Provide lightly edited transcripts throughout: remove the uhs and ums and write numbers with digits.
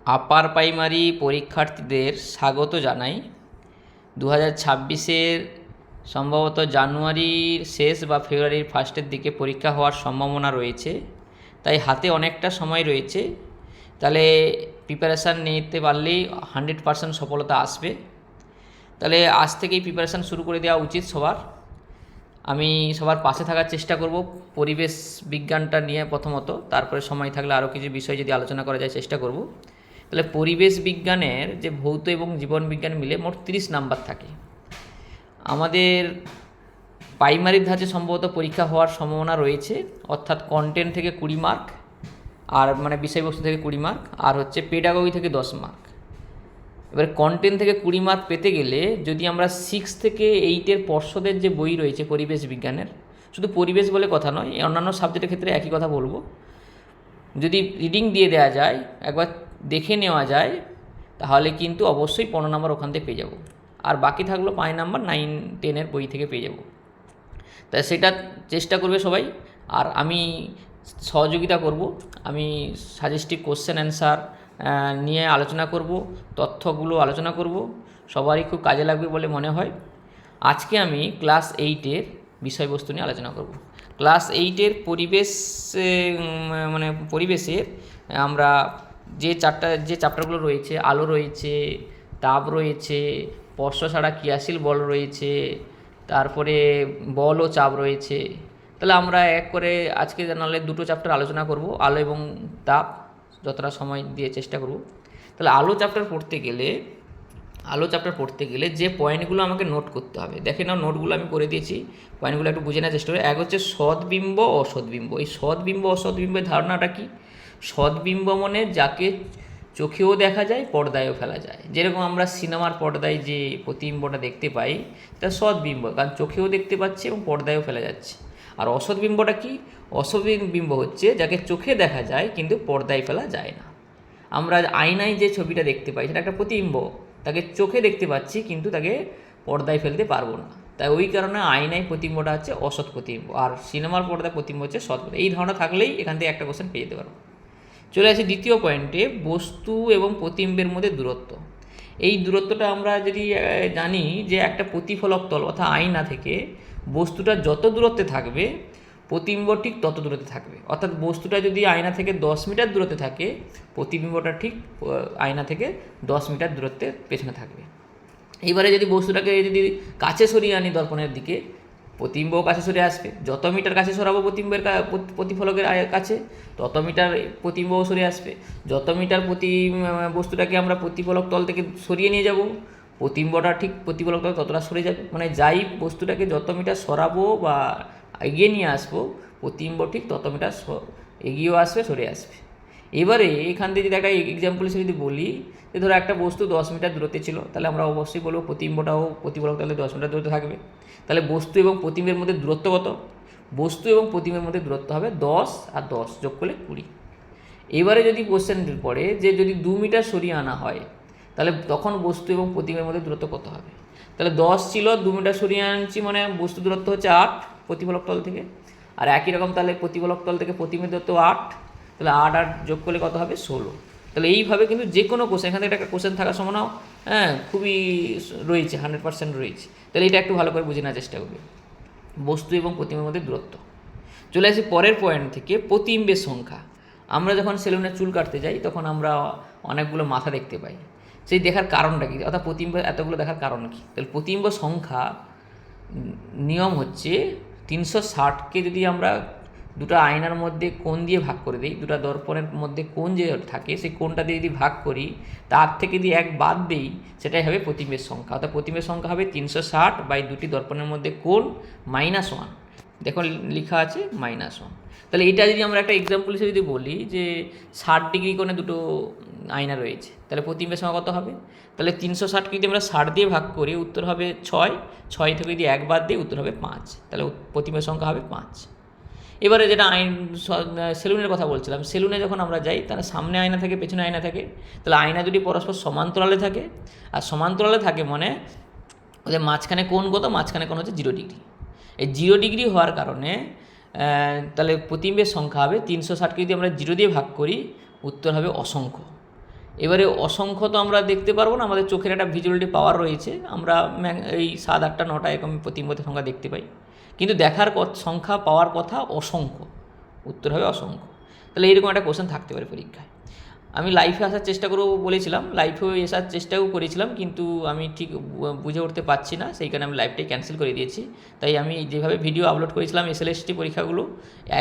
Upper primary পরীক্ষার্থীদের স্বাগত জানাই। 2026-এর সম্ভবত জানুয়ারির শেষ বা ফেব্রুয়ারির ফার্স্টের দিকে পরীক্ষা হওয়ার সম্ভাবনা রয়েছে, তাই হাতে অনেকটা সময় রয়েছে। তাহলে প্রিপারেশান নিতে পারলেই 100% সফলতা আসবে। তাহলে আজ থেকেই প্রিপারেশান শুরু করে দেওয়া উচিত সবার। আমি সবার পাশে থাকার চেষ্টা করব পরিবেশ বিজ্ঞানটা নিয়ে প্রথমত, তারপরে সময় থাকলে আরও কিছু বিষয় যদি আলোচনা করা যায় চেষ্টা করব। তাহলে পরিবেশ বিজ্ঞানের যে ভৌত এবং জীবন বিজ্ঞান মিলে মোট 30 নাম্বার থাকে। আমাদের প্রাইমারির ধাঁচে সম্ভবত পরীক্ষা হওয়ার সম্ভাবনা রয়েছে, অর্থাৎ কন্টেন্ট থেকে 20 মার্ক, আর মানে বিষয়বস্তু থেকে 20 মার্ক, আর হচ্ছে পেডাগজি থেকে 10 মার্ক। এবার কন্টেন্ট থেকে 20 মার্ক পেতে গেলে যদি আমরা 6 থেকে 8-এর পর্ষদের যে বই রয়েছে পরিবেশ বিজ্ঞানের, শুধু পরিবেশ বলে কথা নয়, অন্যান্য সাবজেক্টের ক্ষেত্রে একই কথা বলবো, যদি রিডিং দিয়ে দেওয়া যায়, একবার দেখে নেওয়া যায়, তাহলে কিন্তু অবশ্যই 15 নাম্বার ওখান থেকে পেয়ে যাব। আর বাকি থাকলো 5 নাম্বার 9-10-এর বই থেকে পেয়ে যাব। তাই সেটা চেষ্টা করবে সবাই। আর আমি সহযোগিতা করব, আমি সাজেস্টিভ কোশ্চেন অ্যান্সার নিয়ে আলোচনা করব, তথ্যগুলো আলোচনা করব, সবারই খুব কাজে লাগবে বলে মনে হয়। আজকে আমি ক্লাস 8-এর বিষয়বস্তু নিয়ে আলোচনা করব। ক্লাস 8-এর পরিবেশ, মানে পরিবেশের আমরা যে চ্যাপ্টারগুলো রয়েছে, আলো রয়েছে, তাপ রয়েছে, স্পর্শ ছাড়া ক্রিয়াশীল বল রয়েছে, তারপরে বল ও চাপ রয়েছে। তাহলে আমরা এক করে আজকে নাহলে দুটো চ্যাপ্টার আলোচনা করব, আলো এবং তাপ, যতটা সময় দিয়ে চেষ্টা করব। তাহলে আলো চ্যাপ্টার পড়তে গেলে যে পয়েন্টগুলো আমাকে নোট করতে হবে, দেখে নাও নোটগুলো আমি করে দিয়েছি, পয়েন্টগুলো একটু বুঝে নেওয়ার চেষ্টা করি। এক হচ্ছে সদ্বিম্ব অসদ্বিম্ব। এই সদ্বিম্ব অসদ্বিম্বের ধারণাটা কি? সদ্বিম্ব মানে যাকে চোখেও দেখা যায়, পর্দায়ও ফেলা যায়। যেরকম আমরা সিনেমার পর্দায় যে প্রতিবিম্বটা দেখতে পাই, তা সদ্বিম্ব, কারণ চোখেও দেখতে পাচ্ছি এবং পর্দায়ও ফেলা যাচ্ছে। আর অসদ্বিম্বটা কি? অসদ্বিম্ব হচ্ছে যাকে চোখে দেখা যায় কিন্তু পর্দায় ফেলা যায় না। আমরা আয়নায় যে ছবিটা দেখতে পাই সেটা একটা প্রতিবিম্ব, তাকে চোখে দেখতে পাচ্ছি কিন্তু তাকে পর্দায় ফেলতে পারবো না। তাই ওই কারণে আয়নায় প্রতিবিম্বটা হচ্ছে অসৎ প্রতিবিম্ব, আর সিনেমার পর্দায় প্রতিবিম্ব হচ্ছে সৎ। এই ধারণা থাকলেই এখান থেকে একটা কোশ্চেন পেয়ে যেতে পারো। চলে আসি দ্বিতীয় পয়েন্টে, বস্তু এবং প্রতিবিম্বের মধ্যে দূরত্ব। এই দূরত্বটা আমরা যদি জানি যে একটা প্রতিফলক তল অর্থাৎ আয়না থেকে বস্তুটা যত দূরত্বে থাকবে, প্রতিবিম্ব ঠিক তত দূরত্বে থাকবে। অর্থাৎ বস্তুটা যদি আয়না থেকে 10 মিটার দূরত্বে থাকে, প্রতিবিম্বটা ঠিক আয়না থেকে 10 মিটার দূরত্বে পেছনে থাকবে। এইবারে যদি বস্তুটাকে যদি কাছে সরিয়ে আনি দর্পণের দিকে, প্রতিবিম্বও কাছে সরে আসবে। যত মিটার কাছে সরাবো প্রতিফলকের কাছে, তত মিটার প্রতিবিম্বও সরে আসবে। যত মিটার বস্তুটাকে আমরা প্রতিফলক তল থেকে সরিয়ে নিয়ে যাব, প্রতিবিম্বটা ঠিক প্রতিফলক তল ততটা সরে যাবে। মানে যাই বস্তুটাকে যত মিটার সরাবো বা এগিয়ে নিয়ে আসবো, প্রতিবিম্ব ঠিক তত মিটার এগিয়েও আসবে, সরে আসবে। এবারে এখান থেকে যদি একটা এক্সাম্পল হিসেবে যদি বলি, যে ধরো একটা বস্তু 10 মিটার দূরত্বে ছিল, তাহলে আমরা অবশ্যই বলবো প্রতিবিম্বটাও প্রতিফলক তলে 10 মিটার দূরত্বে থাকবে। তাহলে বস্তু এবং প্রতিবিম্বের মধ্যে দূরত্ব কত? বস্তু এবং প্রতিবিম্বের মধ্যে দূরত্ব হবে 10 আর 10 যোগ করলে 20। এবারে যদি কোশ্চেন পড়ে যে যদি 2 মিটার সরিয়ে আনা হয়, তাহলে তখন বস্তু এবং প্রতিবিম্বের মধ্যে দূরত্ব কত হবে? তাহলে 10 ছিল, 2 মিটার সরিয়ে আনছি, মানে বস্তু দূরত্ব হচ্ছে 8 প্রতিফলক তল থেকে। আর একই রকম তাহলে প্রতিফলক তল থেকে প্রতিবিম্বের দূরত্ব 8, তাহলে 8 আর যোগ করলে কত হবে? 16। তাহলে এইভাবে কিন্তু যে কোনো কোশ্চেন, এখান থেকে একটা কোশ্চেন থাকার সম্ভাবনা খুবই রয়েছে, 100% রয়েছে। তাহলে এটা একটু ভালো করে বুঝে নেওয়ার চেষ্টা করবে, বস্তু এবং প্রতিবিম্বের মধ্যে দূরত্ব। চলে আসি পরের পয়েন্ট থেকে, প্রতিবিম্বের সংখ্যা। আমরা যখন সেলুনে চুল কাটতে যাই তখন আমরা অনেকগুলো মাথা দেখতে পাই। সেই দেখার কারণটা কী, অর্থাৎ প্রতিবিম্ব এতগুলো দেখার কারণ কী? তাহলে প্রতিবিম্ব সংখ্যা নিয়ম হচ্ছে 360কে যদি আমরা দুটো আয়নার মধ্যে কোণ দিয়ে ভাগ করে দিই, দুটো দর্পণের মধ্যে কোণ যে থাকে সেই কোণটা দিয়ে যদি ভাগ করি, তার থেকে যদি এক বাদ দিই, সেটাই হবে প্রতিবিম্বের সংখ্যা। অর্থাৎ প্রতিবিম্বের সংখ্যা হবে 360 বাই দুটি দর্পণের মধ্যে কোণ -1। দেখুন লেখা আছে -1। তাহলে এটা যদি আমরা একটা এক্সাম্পল হিসেবে যদি বলি যে 60 ডিগ্রি কোণে দুটো আয়না রয়েছে, তাহলে প্রতিবিম্বের সংখ্যা কত হবে? তাহলে 360কে যদি আমরা 60 দিয়ে ভাগ করি, উত্তর হবে 6। 6 থেকে যদি এক বাদ দিই, উত্তর হবে 5। তাহলে প্রতিবিম্বের সংখ্যা হবে 5। এবারে যেটা সেলুনের কথা বলছিলাম, সেলুনে যখন আমরা যাই তাহলে সামনে আয়না থাকে, পেছনে আয়না থাকে। তাহলে আয়না যদি পরস্পর সমান্তরালে থাকে, আর সমান্তরালে থাকে মানে ওদের মাঝখানে কোণ কত? মাঝখানে কোণ হচ্ছে 0 ডিগ্রি। এই 0 ডিগ্রি হওয়ার কারণে তাহলে প্রতিবিম্বের সংখ্যা হবে 360কে যদি আমরা 0 দিয়ে ভাগ করি, উত্তর হবে অসংখ্য। এবারে অসংখ্য তো আমরা দেখতে পারবো না, আমাদের চোখের একটা ভিজুয়ালিটি পাওয়ার রয়েছে, আমরা এই 7, 8টা 9টা এরকম প্রতিমূর্তি সংখ্যা দেখতে পাই, কিন্তু দেখার সংখ্যা পাওয়ার কথা অসংখ্য, উত্তর হবে অসংখ্য। তাহলে এইরকম একটা কোশ্চেন থাকতে পারে পরীক্ষায়। আমি লাইফে আসার চেষ্টা করবো বলেছিলাম, লাইফেও আসার চেষ্টাও করেছিলাম, কিন্তু আমি ঠিক বুঝে উঠতে পারছি না, সেই কারণে আমি লাইভটাই ক্যান্সেল করে দিয়েছি। তাই আমি যেভাবে ভিডিও আপলোড করেছিলাম এসএলএসটি পরীক্ষাগুলো,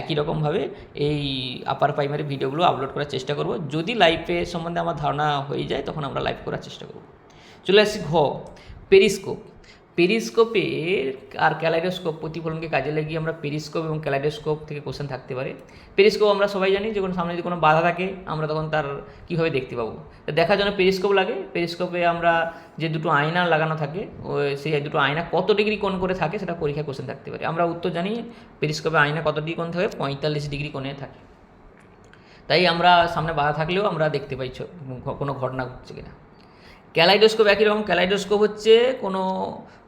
একই রকমভাবে এই আপার প্রাইমারি ভিডিওগুলো আপলোড করার চেষ্টা করব। যদি লাইফে সম্বন্ধে আমার ধারণা হয়ে যায় তখন আমরা লাইভ করার চেষ্টা করব। চলে আসছি ঘ, পেরিস্কোপ। পেরিস্কোপের আর ক্যালাইডোস্কোপ প্রতিফলনকে কাজে লাগিয়ে আমরা পেরিস্কোপ এবং ক্যালাইডোস্কোপ থেকে কোশ্চেন থাকতে পারে। পেরিস্কোপ আমরা সবাই জানি, যখন সামনে যদি কোনো বাধা থাকে আমরা তখন তার কীভাবে দেখতে পাবো, তো দেখার জন্য পেরিস্কোপ লাগে। পেরিস্কোপে আমরা যে দুটো আয়না লাগানো থাকে, সেই দুটো আয়না কত ডিগ্রি কোণ করে থাকে সেটা পরীক্ষায় কোশ্চেন থাকতে পারে। আমরা উত্তর জানি, পেরিস্কোপে আয়না কত ডিগ্রি কোণ থাকে, 45 ডিগ্রি কোণে থাকে। তাই আমরা সামনে বাধা থাকলেও আমরা দেখতে পাই কোনো ঘটনা ঘটছে কিনা। ক্যালাইডোস্কোপ একই রকম। ক্যালাইডোস্কোপ হচ্ছে কোনো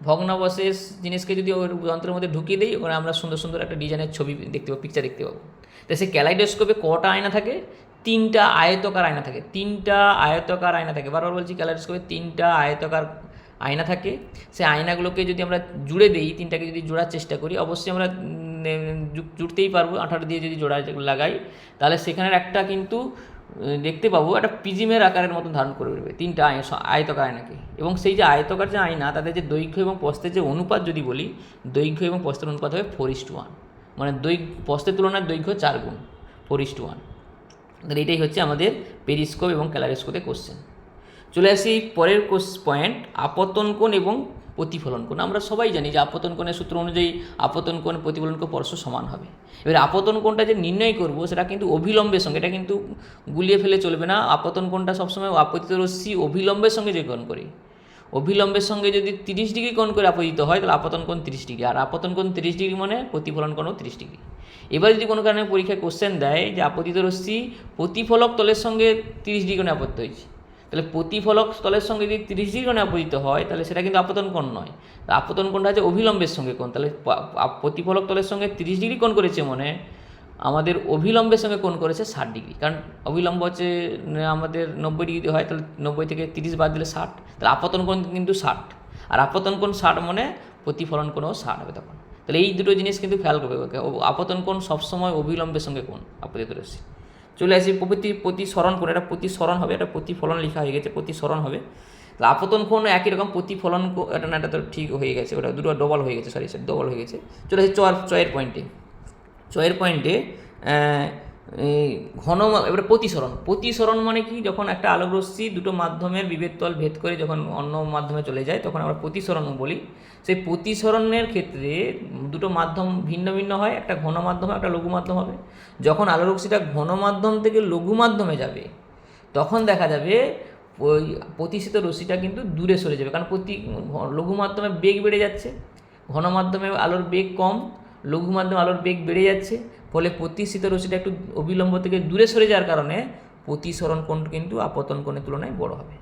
ভগ্নাবশেষ জিনিসকে যদি ওই যন্ত্রের মধ্যে ঢুকিয়ে দিই, ওখানে আমরা সুন্দর সুন্দর একটা ডিজাইনের ছবি দেখতে পাবো, পিকচার দেখতে পাবো। তো সেই ক্যালাইডোস্কোপে কটা আয়না থাকে? 3টা আয়তকার আয়না থাকে। 3টা আয়তকার আয়না থাকে, বারবার বলছি, ক্যালাইডোস্কোপে 3টা আয়তকার আয়না থাকে। সেই আয়নাগুলোকে যদি আমরা জুড়ে দিই, 3টাকে যদি জোড়ার চেষ্টা করি, অবশ্যই আমরা জুড়তেই পারবো, আঠাটা দিয়ে যদি জোড়া লাগাই, তাহলে সেখানের একটা কিন্তু দেখতে পাবো একটা প্রিজমের আকারের মতো ধারণ করে দেবে 3টা আয়তকার আয়নাকে। এবং সেই যে আয়তকার যে আয়না, তাদের যে দৈর্ঘ্য এবং প্রস্থের যে অনুপাত যদি বলি, দৈর্ঘ্য এবং প্রস্থের অনুপাত হবে 4:1, মানে প্রস্থের তুলনায় দৈর্ঘ্য 4 গুণ, 4:1। তাহলে এটাই হচ্ছে আমাদের পেরিস্কোপ এবং ক্যালাইডোস্কোপের কোশ্চেন। চলে আসি পরের পয়েন্ট, আপতন কোণ এবং প্রতিফলন কোণ। আমরা সবাই জানি যে আপতন কোণের সূত্র অনুযায়ী আপতন কোণ প্রতিফলন কোণ পরস্পর সমান হবে। এবার আপতন কোণটা যে নির্ণয় করব সেটা কিন্তু অভিলম্বের সঙ্গে, এটা কিন্তু গুলিয়ে ফেলে চলবে না। আপতন কোণটা সবসময় আপতিত রশ্মি অভিলম্বের সঙ্গে যে কোণ করি, অভিলম্বের সঙ্গে যদি 30 ডিগ্রি কোণ করে আপতিত হয়, তাহলে আপতন কোণ 30 ডিগ্রি, আর আপতন কোণ 30 ডিগ্রি মানে প্রতিফলন কোণও 30 ডিগ্রি। এবার যদি কোনো কারণে পরীক্ষায় কোশ্চেন দেয় যে আপতিত রশ্মি প্রতিফলক তলের সঙ্গে 30 ডিগ্রি কোণে আপত্ত হয়েছে, তাহলে প্রতিফলক তলের সঙ্গে যদি 30 ডিগ্রি কোণে আপতিত হয়, তাহলে সেটা কিন্তু আপতন কোণ নয়। আপতন কোণটা হচ্ছে অভিলম্বের সঙ্গে কোণ। তাহলে প্রতিফলক তলের সঙ্গে 30 ডিগ্রি কোণ করেছে, মানে আমাদের অভিলম্বের সঙ্গে কোণ করেছে 60 ডিগ্রি, কারণ অভিলম্ব হচ্ছে আমাদের 90 ডিগ্রি হয়, তাহলে 90 থেকে 30 বাদ দিলে 60, তাহলে আপতন কোণ কিন্তু 60, আর আপতন কোণ 60 মানে প্রতিফলন কোণও 60 হবে তখন। তাহলে এই দুটো জিনিস কিন্তু খেয়াল করবে, আপতন কোণ সবসময় অভিলম্বের সঙ্গে কোণ আপতিত রশ্মি। চলে আসি প্রতিসরণ কোণ, এটা প্রতিসরণ হবে, এটা প্রতিফলন লেখা হয়ে গেছে, প্রতিসরণ হবে। আপতন কোণ একই রকম, প্রতিফলন এটা না, এটা তো ঠিক হয়ে গেছে, ওটা দুটো ডবল হয়ে গেছে, সরি ডবল হয়ে গেছে। চলে আসি চয়ের পয়েন্টে এবারে প্রতিসরণ মানে কি? যখন একটা আলোকরশ্মি দুটো মাধ্যমের বিভেদ তল ভেদ করে যখন অন্য মাধ্যমে চলে যায়, তখন আমরা প্রতিসরণ বলি। সেই প্রতিসরণের ক্ষেত্রে দুটো মাধ্যম ভিন্ন ভিন্ন হয়, একটা ঘন মাধ্যম একটা লঘু মাধ্যম হবে। যখন আলোকরশ্মিটা ঘন মাধ্যম থেকে লঘু মাধ্যমে যাবে, তখন দেখা যাবে ওই প্রতিসিত রশ্মিটা কিন্তু দূরে সরে যাবে, কারণ লঘু মাধ্যমে বেগ বেড়ে যাচ্ছে, ঘন মাধ্যমে আলোর বেগ কম, লঘু মাধ্যমে আলোর বেগ বেড়ে যাচ্ছে, ফলে প্রতিসিত রশ্মিটা একটু অবিলম্ব থেকে দূরে সরে যাওয়ার কারণে প্রতিসরণ কোণ কিন্তু আপতন কোণের তুলনায় বড় হবে।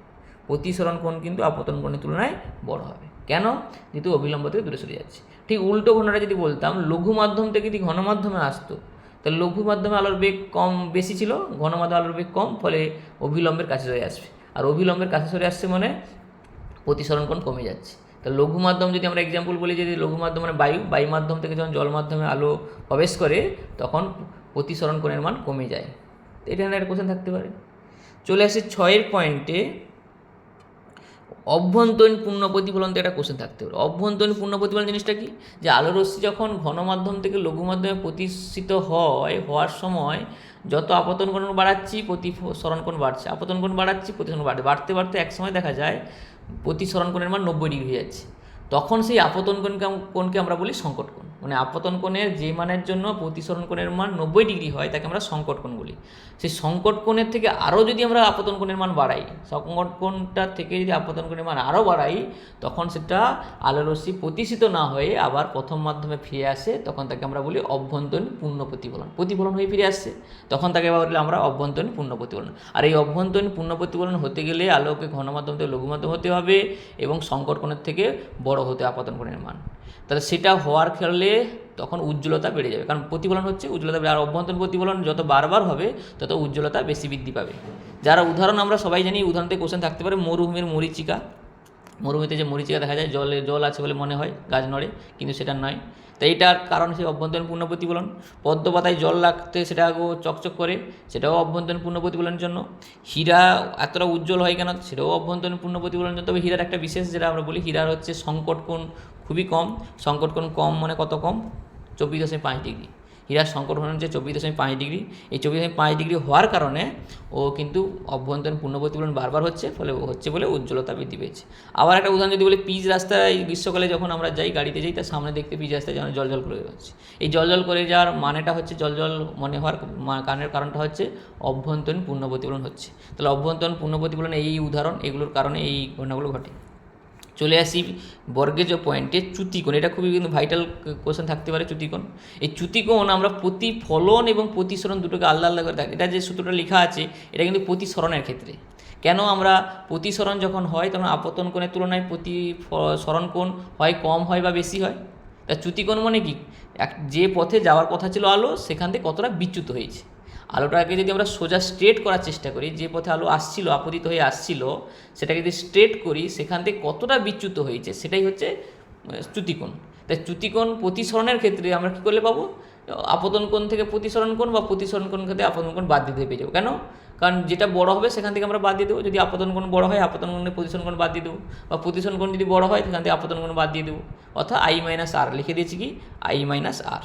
প্রতিসরণ কোণ কিন্তু আপতন কোণের তুলনায় বড় হবে। কেন? যেহেতু অবিলম্ব থেকে দূরে সরে যাচ্ছে। ঠিক উল্টো ঘটনাটা যদি বলতাম, লঘু মাধ্যম থেকে যদি ঘন মাধ্যমে আসতো, তাহলে লঘু মাধ্যমে আলোর বেগ বেশি ছিল, ঘন মাধ্যমে আলোর বেগ কম, ফলে অবিলম্বের কাছে সরে আসবে, আর অবিলম্বের কাছে সরে আসছে মানে প্রতিসরণ কোণ কমে যাচ্ছে। তো লঘু মাধ্যম যদি আমরা এক্সাম্পল বলি, যদি লঘু মাধ্যম মানে বায়ু মাধ্যম থেকে যখন জল মাধ্যমে আলো প্রবেশ করে, তখন প্রতিসরণ কোণের মান কমে যায়। এটা একটা কোশ্চেন থাকতে পারে। চলে আসে 6 পয়েন্টে, অভ্যন্তরীণ পূর্ণ প্রতিফলন থেকে একটা কোশ্চেন থাকতে পারে। অভ্যন্তরীণ পূর্ণ প্রতিফলন জিনিসটা কি? যে আলোরশ্মি যখন ঘন মাধ্যম থেকে লঘু মাধ্যমে প্রতিষ্ঠিত হওয়ার সময় যত আপতন কোণ বাড়াচ্ছি প্রতিসরণ কোণ বাড়ছে, আপতন কোণ বাড়াচ্ছি প্রতিসরণ বাড়তে বাড়তে এক সময় দেখা যায় প্রতিসরণ কোণের মান 90 ডিগ্রি হয়ে যাচ্ছে। তখন সেই আপতন কোণকে আমরা বলি সংকট কোণ। মানে আপতন কোণের যে মানের জন্য প্রতিসরণ কোণের মান 90 ডিগ্রি হয়, তাকে আমরা সংকট কোণ বলি। সেই সংকট কোণের থেকে আরও যদি আমরা আপতন কোণের মান বাড়াই, সংকট কোণটা থেকে যদি আপতন কোণের মান আরও বাড়াই, তখন সেটা আলোরশ্মি প্রতিষ্ঠিত না হয়ে আবার প্রথম মাধ্যমে ফিরে আসে, তখন তাকে আমরা বলি অভ্যন্তরীণ পূর্ণ প্রতিফলন হয়ে ফিরে আসছে, তখন তাকে বলি আমরা অভ্যন্তরীণ পূর্ণ প্রতিফলন। আর এই অভ্যন্তরীণ পূর্ণ প্রতিফলন হতে গেলে আলোকে ঘন মাধ্যম থেকে লঘু মাধ্যম হতে হবে এবং সংকট কোণের থেকে বড় হতে আপতন কোণের মান। তাহলে সেটা হওয়ার খেলে তখন উজ্জ্বলতা বেড়ে যাবে, কারণ প্রতিফলন হচ্ছে উজ্জ্বলতা বেড়ে, আর অভ্যন্তরীণ প্রতিফলন যত বারবার হবে তত উজ্জ্বলতা বেশি বৃদ্ধি পাবে। যারা উদাহরণ আমরা সবাই জানি, উদাহরণ থেকে কোশ্চেন থাকতে পারে মরুভূমির মরীচিকা। মরুভূমিতে যে মরীচিকা দেখা যায়, জল আছে বলে মনে হয় গাছ নড়ে, কিন্তু সেটা নয়। তাই এটার কারণ সেই অভ্যন্তরীণ পূর্ণ প্রতিফলন। পদ্ম পাতায় জল লাগতে সেটাও চকচক করে, সেটাও অভ্যন্তরীণ পূর্ণ প্রতিফলনের জন্য। হীরা এতটা উজ্জ্বল হয় কেন, সেটাও অভ্যন্তরীণ পূর্ণ প্রতিফলনের জন্য। তবে হীরার একটা বিশেষ, যেটা আমরা বলি, হীরার হচ্ছে সংকট কোণ খুবই কম। সংকট কোণ কম মানে কত কম? 24.5 ডিগ্রি। হীরার সংকট কোণ হচ্ছে 24.5 ডিগ্রি। এই 24.5 ডিগ্রি হওয়ার কারণে ও কিন্তু অভ্যন্তরীণ পূর্ণ প্রতিফলন বারবার হচ্ছে, ফলে বলে উজ্জ্বলতা বৃদ্ধি পেয়েছে। আবার একটা উদাহরণ যদি বলি, পিচ রাস্তায় গ্রীষ্মকালে যখন আমরা যাই, গাড়িতে যাই, তার সামনে দেখতে পিচ রাস্তায় যেন জল করে যাচ্ছে। এই জল করে যাওয়ার মানেটা হচ্ছে, জল মনে হওয়ার কারণটা হচ্ছে অভ্যন্তরীণ পূর্ণ প্রতিফলন হচ্ছে। তাহলে অভ্যন্তরীণ পূর্ণ প্রতিফলন এই উদাহরণ, এগুলোর কারণে এই ঘটনাগুলো ঘটে। চলে আসি বর্গেজ পয়েন্টে চ্যুতিকোণ। এটা খুবই কিন্তু ভাইটাল কোশ্চেন থাকতে পারে, চ্যুতিকোণ। এই চ্যুতিকোণ আমরা প্রতিফলন এবং প্রতিসরণ দুটোকে আলাদা আলাদা করে থাকি। এটা যে সূত্রটা লেখা আছে, এটা কিন্তু প্রতিসরণের ক্ষেত্রে। কেন আমরা প্রতিসরণ যখন হয় তখন আপতন কোণের তুলনায় প্রতিসরণ কোণ হয় কম হয় বা বেশি হয়। তা চ্যুতিকোণ মানে কি? যে পথে যাওয়ার কথা ছিল আলো, সেখান থেকে কতটা বিচ্যুত হয়েছে। আলোটাকে যদি আমরা সোজা স্ট্রেট করার চেষ্টা করি, যে পথে আলো আসছিল, আপতিত হয়ে আসছিল, সেটাকে যদি স্ট্রেট করি, সেখান থেকে কতটা বিচ্যুত হয়েছে, সেটাই হচ্ছে চ্যুতিকোণ। তাই চ্যুতিকোণ প্রতিসরণের ক্ষেত্রে আমরা কী করলে পাবো? আপতন কোণ থেকে প্রতিসরণ কোণ বা প্রতিসরণ কোণ থেকে আপতন কোণ বাদ দিতে পেয়ে যাবো। কেন? কারণ যেটা বড় হবে সেখান থেকে আমরা বাদ দিয়ে দেবো। যদি আপতন কোণ বড় হয়, আপতন কোণে প্রতিসরণ কোণ বাদ দিয়ে দেবো, বা প্রতিসরণ কোণ যদি বড় হয়, সেখান থেকে আপতন কোণ বাদ দিয়ে দেবো। অর্থাৎ I-R লিখে দিয়েছি, কি I-R।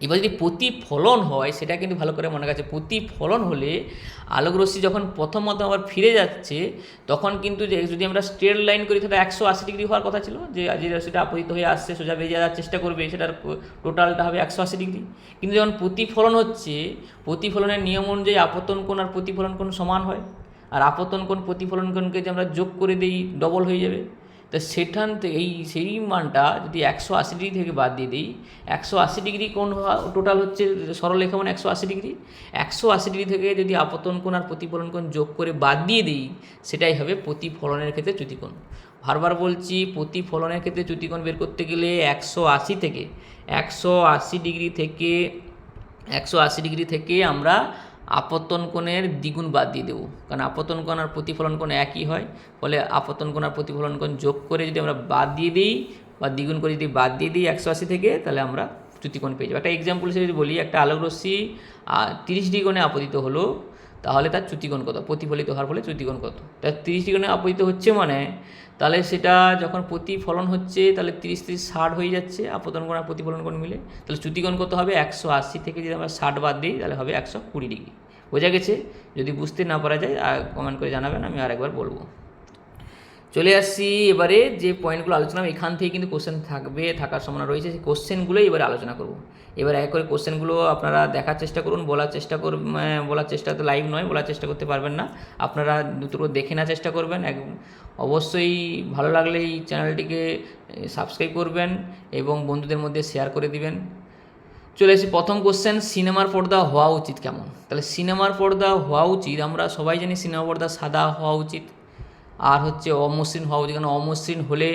এবার যদি প্রতিফলন হয়, সেটা কিন্তু ভালো করে মনে রাখছে। প্রতিফলন হলে আলোক রশ্মি যখন প্রথমত আবার ফিরে যাচ্ছে, তখন কিন্তু যদি আমরা স্ট্রেট লাইন করি, তাহলে 180 ডিগ্রি হওয়ার কথা ছিল। যে রশ্মিটা আপতিত হয়ে আসছে, সোজা বেরিয়ে যাওয়ার চেষ্টা করবে, সেটার টোটালটা হবে 180 ডিগ্রি। কিন্তু যখন প্রতিফলন হচ্ছে, প্রতিফলনের নিয়ম অনুযায়ী আপতন কোণ আর প্রতিফলন কোণ সমান হয়। আর আপতন কোণ প্রতিফলন কোণকে যে আমরা যোগ করে দিই, ডবল হয়ে যাবে। তা সেখান থেকে সেই মানটা যদি 180 ডিগ্রি থেকে বাদ দিয়ে দিই, 180 ডিগ্রি কোণ টোটাল হচ্ছে সরলরেখা মানে 180 ডিগ্রি। 180 ডিগ্রি থেকে যদি আপতন কোণ আর প্রতিফলন কোণ যোগ করে বাদ দিয়ে দিই, সেটাই হবে প্রতিফলনের ক্ষেত্রে চ্যুতিকোণ। বারবার বলছি, প্রতিফলনের ক্ষেত্রে চ্যুতিকোণ বের করতে গেলে 180 থেকে আমরা আপতন কোণের দ্বিগুণ বাদ দিয়ে দেবো। কারণ আপতন কোণ আর প্রতিফলন কোণ একই হয়, ফলে আপতন কোণ আর প্রতিফলন কোণ যোগ করে যদি আমরা বাদ দিয়ে দিই বা দ্বিগুণ করে যদি বাদ দিয়ে দিই 180 থেকে, তাহলে আমরা চ্যুতিকোণ পেয়ে যাবো। একটা এক্সাম্পল হিসেবে যদি বলি, একটা আলোক রশ্মি 30 ডিগ্রি কোণে আপতিত হলো, তাহলে তার চ্যুতিকোণ কত? প্রতিফলিত হওয়ার ফলে চ্যুতিকোণ কত? তার 30 ডিগ্রি কোণে আপতিত হচ্ছে মানে, তাহলে সেটা যখন প্রতিফলন হচ্ছে, তাহলে 30-30-60 হয়ে যাচ্ছে আপতন কোণ আর প্রতিফলন কোণ মিলে। তাহলে চ্যুতিকোণ কত হবে? 180 থেকে যদি আমরা 60 বাদ দিই, তাহলে হবে 120 ডিগ্রি। বোঝা গেছে? যদি বুঝতে না পারা যায় কমেন্ট করে জানাবেন, আমি আরেকবার বলবো। চলে আসছি এবারে যে পয়েন্টগুলো আলোচনা, এখান থেকে কিন্তু কোশ্চেন থাকার সম্ভাবনা রয়েছে। সেই কোশ্চেনগুলোই এবারে আলোচনা করব। এবার এক করে কোশ্চেনগুলো আপনারা দেখার চেষ্টা করুন, বলার চেষ্টা তো লাইভ নয়, বলার চেষ্টা করতে পারবেন না। আপনারা দুটো দেখে নেওয়ার চেষ্টা করবেন। অবশ্যই ভালো লাগলে এই চ্যানেলটিকে সাবস্ক্রাইব করবেন এবং বন্ধুদের মধ্যে শেয়ার করে দিবেন। চলে এসেছি প্রথম কোশ্চেন, সিনেমার পর্দা হওয়া উচিত কেমন? তাহলে সিনেমার পর্দা হওয়া উচিত, আমরা সবাই জানি সিনেমা পর্দা সাদা হওয়া উচিত, আর হচ্ছে অমসৃণ হওয়া উচিত। কারণ অমসৃণ হলে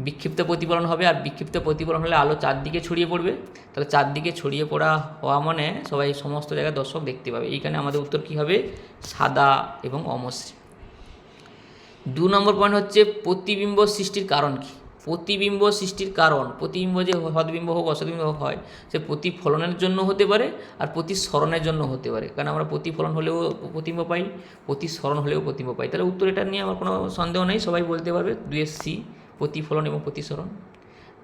বিক্ষিপ্ত প্রতিফলন হবে, আর বিক্ষিপ্ত প্রতিফলন হলে আলো চারদিকে ছড়িয়ে পড়বে। তাহলে চারদিকে ছড়িয়ে পড়া হওয়া মানে সমস্ত জায়গায় দর্শক দেখতে পাবে। এইখানে আমাদের উত্তর কী হবে? সাদা এবং অমসৃণ। 2 নম্বর পয়েন্ট হচ্ছে প্রতিবিম্ব সৃষ্টির কারণ কী? প্রতিবিম্ব সৃষ্টির কারণ, প্রতিবিম্ব যে সদ্বিম্ব হোক অসদ্বিম্ব হয়, সে প্রতিফলনের জন্য হতে পারে আর প্রতিসরণের জন্য হতে পারে। কারণ আমরা প্রতিফলন হলেও প্রতিবিম্ব পাই, প্রতিসরণ হলেও প্রতিবিম্ব পাই। তাহলে উত্তর এটা নিয়ে আমার কোনো সন্দেহ নেই, সবাই বলতে পারবে 2C, প্রতিফলন এবং প্রতিসরণ।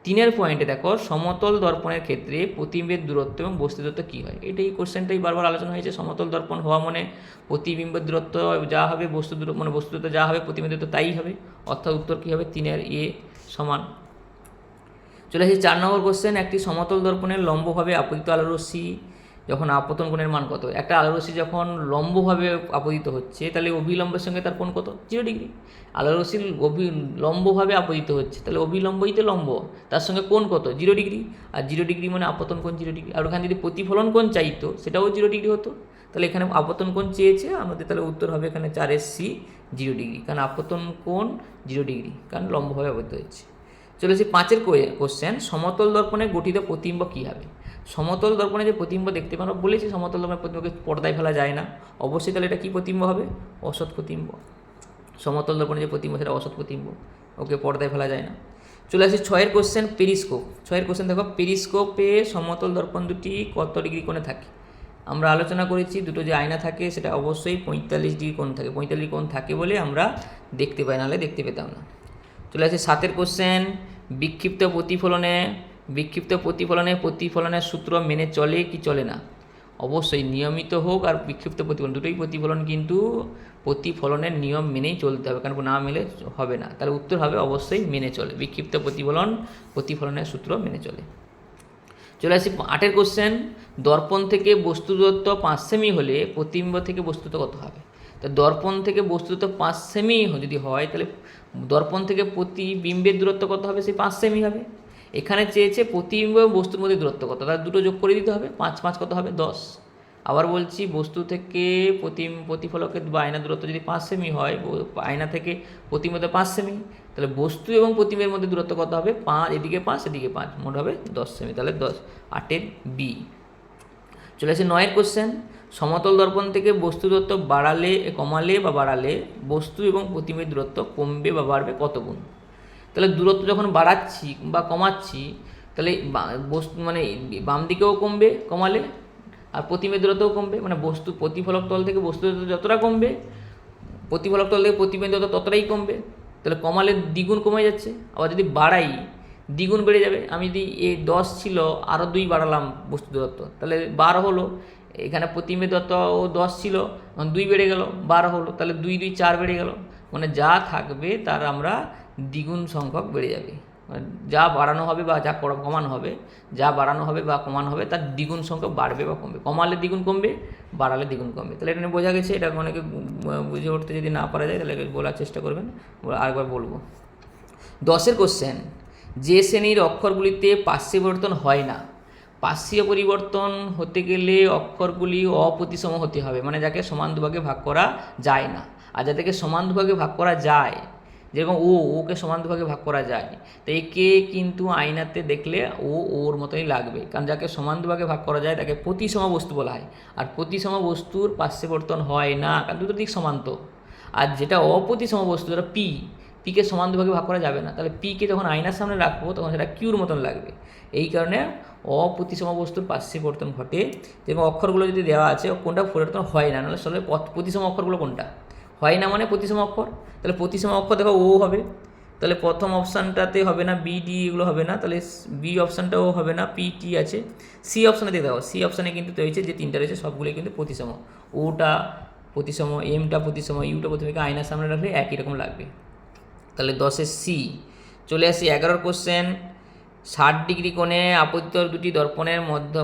3 পয়েন্টে দেখো, সমতল দর্পণের ক্ষেত্রে প্রতিবিম্বের দূরত্ব এবং বস্তু দূরত্ব কী হয়? এই কোশ্চেনটাই বারবার আলোচনা হয়েছে। সমতল দর্পণ হওয়া মানে প্রতিবিম্বের দূরত্ব যা হবে, বস্তু দূরত্ব যা হবে, প্রতিবিম্বের দূরত্ব তাই হবে। অর্থাৎ উত্তর কী হবে? 3 A সমান। চলে আসি 4 নম্বর কোশ্চেন, একটি সমতল দর্পণের লম্বভাবে আপতিত আলোর রশ্মি যখন আপতন কোণের মান কত? একটা আলোর রশ্মি যখন লম্বভাবে আপতিত হচ্ছে, তাহলে অভিলম্বের সঙ্গে তার কোণ কত? 0 ডিগ্রি। আলোর রশ্মি লম্বভাবে আপতিত হচ্ছে, তাহলে অভিলম্বই তো লম্ব, তার সঙ্গে কোণ কত? 0 ডিগ্রি। আর 0 ডিগ্রি মানে আপতন কোণ 0 ডিগ্রি। আর ওখানে যদি প্রতিফলন কোণ চাইতো, সেটাও 0 ডিগ্রি হতো। তাহলে এখানে আপতন কোণ চেয়েছে আমাদের, তাহলে উত্তর হবে এখানে 4C 0 ডিগ্রি। কারণ আপতন কোণ 0 ডিগ্রি, কারণ লম্বভাবে আপতিত হচ্ছে। চলে আসি 5 কোশ্চেন, সমতল দর্পণে গঠিত প্রতিবিম্ব কী হবে। সমতল দর্পণে যে প্রতিবিম্ব দেখতে পাবো, বলেছি সমতল দর্পণের প্রতিবিম্বকে পর্দায় ফেলা যায় না, অবশ্যই তাহলে এটা কী প্রতিবিম্ব হবে, অসৎ প্রতিবিম্ব। সমতল দর্পণে যে প্রতিবিম্ব সেটা অসৎ প্রতিবিম্ব, ওকে পর্দায় ফেলা যায় না। চলে আসি 6 কোশ্চেন, পেরিস্কোপ। 6 কোশ্চেন দেখো, পেরিস্কোপে সমতল দর্পণ দুটি কত ডিগ্রি কোণে থাকে। আমরা আলোচনা করেছি দুটো যে আয়না থাকে সেটা অবশ্যই 45 ডিগ্রি কোণ থাকে, 45 কোণ থাকে বলে আমরা দেখতে পাই, নাহলে দেখতে পেতাম না। চলে আসি 7 কোশ্চেন, বিক্ষিপ্ত প্রতিফলনে প্রতিফলনের সূত্র মেনে চলে কি চলে না। অবশ্যই নিয়মিত হোক আর বিক্ষিপ্ত প্রতিফলন, দুটোই প্রতিফলন কিন্তু প্রতিফলনের নিয়ম মেনেই চলতে হবে, কারণ না মেলে হবে না। তাহলে উত্তর হবে অবশ্যই মেনে চলে, বিক্ষিপ্ত প্রতিফলনের সূত্র মেনে চলে। চলে আসি 8 কোশ্চেন, দর্পণ থেকে বস্তু দূরত্ব 5 সেমি হলে প্রতিবিম্ব থেকে বস্তুত্ব কত হবে। তো দর্পণ থেকে বস্তুত্ব 5 সেমি যদি হয়, তাহলে দর্পণ থেকে প্রতিবিম্বের দূরত্ব কত হবে, সেই 5 সেমি হবে। এখানে চেয়েছে প্রতিবিম্ব এবং বস্তুর মধ্যে দূরত্ব কত, তার দুটো যোগ করে দিতে হবে, 5 5 কত হবে 10। আবার বলছি, বস্তু থেকে প্রতিফলকের বা আয়না দূরত্ব যদি 5 সেমি হয়, আয়না থেকে প্রতিবিম্ব 5 সেমি, তাহলে বস্তু এবং প্রতিবিম্বের মধ্যে দূরত্ব কত হবে, 5, এদিকে 5 এদিকে 5, মোট হবে 10 সেমি। তাহলে 10, 8 বি। চলে আসে 9 কোশ্চেন, সমতল দর্পণ থেকে বস্তু দূরত্ব কমালে বা বাড়ালে বস্তু এবং প্রতিবিম্বের দূরত্ব কমবে বা বাড়বে কত গুণ। তাহলে দূরত্ব যখন বাড়াচ্ছি বা কমাচ্ছি, তাহলে বস্তু মানে বাম দিকেও কমবে কমালে, আর প্রতিবিম্বের দূরত্বও কমবে, মানে বস্তু প্রতিফলক তল থেকে বস্তু দূরত্ব যতটা কমবে, প্রতিফলক তল থেকে প্রতিবিম্বের দূরত্ব ততটাই কমবে। তাহলে কমালে দ্বিগুণ কমে যাচ্ছে, আবার যদি বাড়াই দ্বিগুণ বেড়ে যাবে। আমি যদি 10 ছিল, আরও 2 বাড়ালাম বস্তু দূরত্ব, তাহলে 12 হলো। এখানে প্রতিবিম্বের দূরত্ব 10 ছিল, 2 বেড়ে গেল, 12 হলো। তাহলে 2 2 4 বেড়ে গেল, মানে যা থাকবে তার আমরা দ্বিগুণ সংখ্যক বেড়ে যাবে। যা বাড়ানো হবে বা যা কমানো হবে, তার দ্বিগুণ সংখ্যক বাড়বে বা কমবে। কমালে দ্বিগুণ কমবে, বাড়ালে দ্বিগুণ কমবে। তাহলে এটা নিয়ে বোঝা গেছে। এটা অনেকে বুঝে উঠতে যদি না পারা যায় তাহলে বলার চেষ্টা করবেন, আরেকবার বলবো। 10 কোশ্চেন, যে শ্রেণীর অক্ষরগুলিতে পার্শ্বীয় পরিবর্তন হয় না। পার্শ্বীয় পরিবর্তন হতে গেলে অক্ষরগুলি অপ্রতিসম হতে হবে, মানে যাকে সমান দুভাগে ভাগ করা যায় না। আর যাদেরকে সমান দুভাগে ভাগ করা যায়, যেরকম ওকে সমান দুভাগে ভাগ করা যায়, তো একে কিন্তু আয়নাতে দেখলে ওর মতোই লাগবে, কারণ যাকে সমান দুভাগে ভাগ করা যায় তাকে প্রতিসম বস্তু বলা হয়। আর প্রতিসম বস্তুর পার্শ্ববর্তন হয় না, কারণ দুটো দিক সমান তো। আর যেটা অপ্রতিসম বস্তু, যেটা পিকে সমান দুভাগে ভাগ করা যাবে না, তাহলে পিকে যখন আয়নার সামনে রাখবো তখন সেটা কিউর মতন লাগবে। এই কারণে অপ্রতিসম বস্তুর পার্শ্ববর্তন ঘটে। যেমন অক্ষরগুলো যদি দেওয়া আছে, কোনটা পরিবর্তন হয় না, নাহলে আসলে প্রতিসম অক্ষরগুলো কোনটা হয় না, মানে প্রতিসম অক্ষর। তাহলে প্রতিসম অক্ষর দেখো ও হবে, তাহলে প্রথম অপশানটাতে হবে না, বি ডি এগুলো হবে না, তাহলে বি অপশানটাও হবে না, পি টি আছে। সি অপশানে দিয়ে দেখো, সি অপশানে কিন্তু রয়েছে যে 3টা রয়েছে সবগুলোই কিন্তু প্রতিসম। ওটা প্রতিসম, এমটা প্রতিসম, ইউটা প্রতিসম, আয়নার সামনে রাখলে একই রকম লাগবে। তাহলে 10 সি। চলে আসি 11 কোশ্চেন, 60 ডিগ্রি কোণে আপতিত দুটি দর্পণের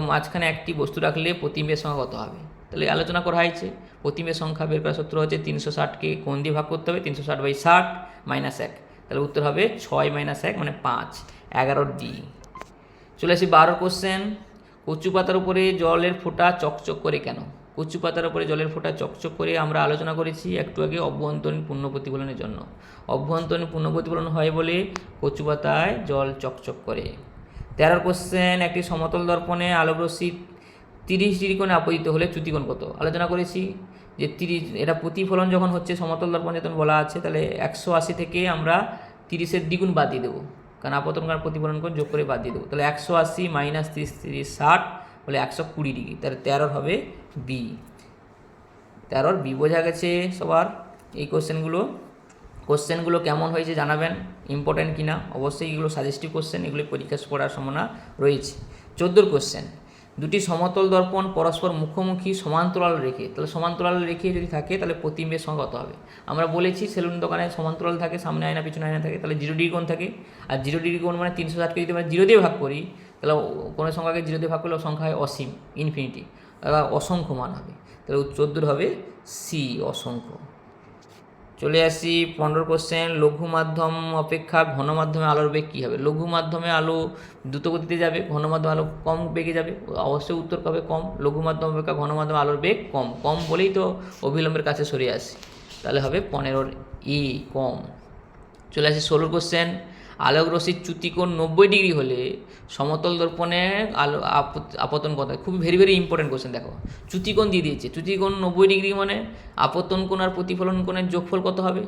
মাঝখানে একটি বস্তু রাখলে প্রতিবিম্বের সংখ্যা কত হবে। তাহলে আলোচনা করা হয়েছে, প্রতিবিম্বের সংখ্যা বের করার সূত্র হচ্ছে 360কে কোণ দিয়ে ভাগ করতে হবে, 360/60 -1। তাহলে উত্তর হবে 6 - 1 মানে 5, 11 ডি। চলে আসি 12 কোশ্চেন, কচু পাতার উপরে জলের ফোঁটা চকচক করে কেন। কচু পাতার উপরে জলের ফোঁটা চকচক করে আমরা আলোচনা করেছি একটু আগে, অভ্যন্তরীণ পূর্ণ প্রতিফলনের জন্য। অভ্যন্তরীণ পূর্ণ প্রতিফলন হয় বলে কচু পাতায় জল চকচক করে। 13 কোশ্চেন, একটি সমতল দর্পণে আলোকরশ্মি 30 ডিগ্রি কোণে আপতিত হলে চ্যুতিকোণ কত। আলোচনা করেছি যে 30, এটা প্রতিফলন যখন হচ্ছে সমতল দর্পণ যখন বলা আছে, তাহলে 180 থেকে আমরা 30-এর দ্বিগুণ বাদ দিয়ে দেবো, কারণ আপতন কারণ প্রতিফলন করে যোগ করে বাদ দিয়ে দেবো। তাহলে 180 - 30 30 60 বলে 120 ডিগ্রি। তাহলে 13 হবে বি। 13 বি বোঝা গেছে সবার। এই কোশ্চেনগুলো কেমন হয়েছে জানাবেন, ইম্পর্ট্যান্ট কিনা। অবশ্যই এগুলো সাজেস্টিভ কোশ্চেন, এগুলো পরীক্ষা পড়ার সম্ভাবনা রয়েছে। 14 কোশ্চেন, দুটি সমতল দর্পণ পরস্পর মুখোমুখি সমান্তরাল রেখে, তাহলে সমান্তরাল রেখে যদি থাকে তাহলে প্রতিবিম্বের সংখ্যা কত হবে। আমরা বলেছি সেলুন দোকানে সমান্তরাল থাকে, সামনে আয়না পিছনে আয়না থাকে, তাহলে 0 ডিগ্রি কোণ থাকে। আর 0 ডিগ্রি কোণ মানে 360কে যদি আমরা 0 দিয়ে ভাগ করি, তাহলে কোনো সংখ্যাকে 0 দিয়ে ভাগ করলে সংখ্যা হয় অসীম, ইনফিনিটি, তাহলে অসংখ্য মান হবে। তাহলে 14 হবে সি, অসংখ্য। চলে আসি 15 কোশ্চেন, লঘু মাধ্যম অপেক্ষা ঘন মাধ্যমে আলোর বেগ কী হবে। লঘু মাধ্যমে আলো দ্রুত গতিতে যাবে, ঘন মাধ্যমে আলো কম বেগে যাবে, অবশ্যই উত্তর হবে কম। লঘু মাধ্যম অপেক্ষা ঘন মাধ্যমে আলোর বেগ কম, কম বলেই তো অবিলম্বের কাছে সরে আসে, তাহলে হবে 15 ই, কম। চলে আসি 16 কোশ্চেন, আলোক রশ্মির চ্যুতিকোণ 90 ডিগ্রি হলে সমতল দর্পণে আপতন কোণ, খুবই ভেরি ভেরি ইম্পর্টেন্ট কোশ্চেন। দেখো চ্যুতিকোণ দিয়ে দিয়েছে, চ্যুতিকোণ 90 ডিগ্রি মানে আপতন কোণ আর প্রতিফলন কোণের যোগফল কত হবে?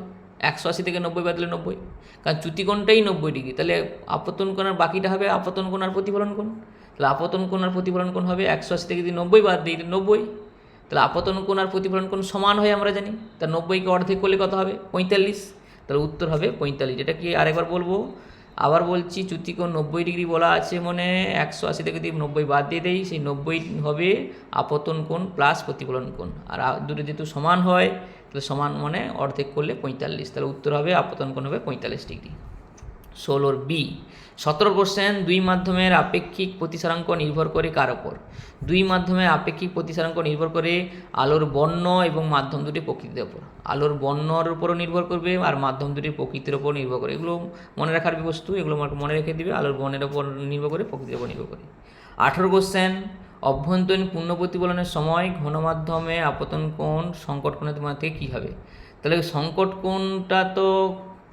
180 থেকে 90 বাদ দিলে 90, কারণ চ্যুতিকোণটাই 90 ডিগ্রি, তাহলে আপতন কোণ আর বাকিটা হবে আপতন কোণ আর প্রতিফলন কোণ। তাহলে আপতন কোণ আর প্রতিফলন কোণ হবে 180 থেকে যদি 90 বাদ দিই 90, তাহলে আপতন কোণ আর প্রতিফলন কোণ সমান হয় আমরা জানি। তা 90কে অর্ধেক করলে কত হবে? 45। তাহলে উত্তর হবে 45। এটা কি আরেকবার বলবো, আবার বলছি, চ্যুতিকোণ 90 ডিগ্রি বলা আছে মানে 180 থেকে যদি 90 বাদ দিয়ে দেই সেই 90 হবে আপতন কোণ প্লাস প্রতিফলন কোণ, আর দুটো যেহেতু সমান হয় তাহলে সমান মানে অর্ধেক করলে 45, তাহলে উত্তর হবে আপতন কোণ হবে 45 ডিগ্রি। 16 বি। 17 কোশ্চেন, দুই মাধ্যমের আপেক্ষিক প্রতিসরাঙ্ক নির্ভর করে কার ওপর? দুই মাধ্যমের আপেক্ষিক প্রতিসরাঙ্ক নির্ভর করে আলোর বর্ণ এবং মাধ্যম দুটির প্রকৃতির ওপর। আলোর বর্ণর উপরও নির্ভর করবে আর মাধ্যম দুটির প্রকৃতির ওপর নির্ভর করে। এগুলো মনে রাখার বস্তু, এগুলো মনে রেখে দিবে। আলোর বর্ণের ওপর নির্ভর করে, প্রকৃতির ওপর নির্ভর করে। 18 কোশ্চেন, অভ্যন্তরীণ পূর্ণ প্রতিফলনের সময় ঘনমাধ্যমে আপতন কোণ সংকট কোণের থেকে কী হবে? তাহলে সংকট কোণটা তো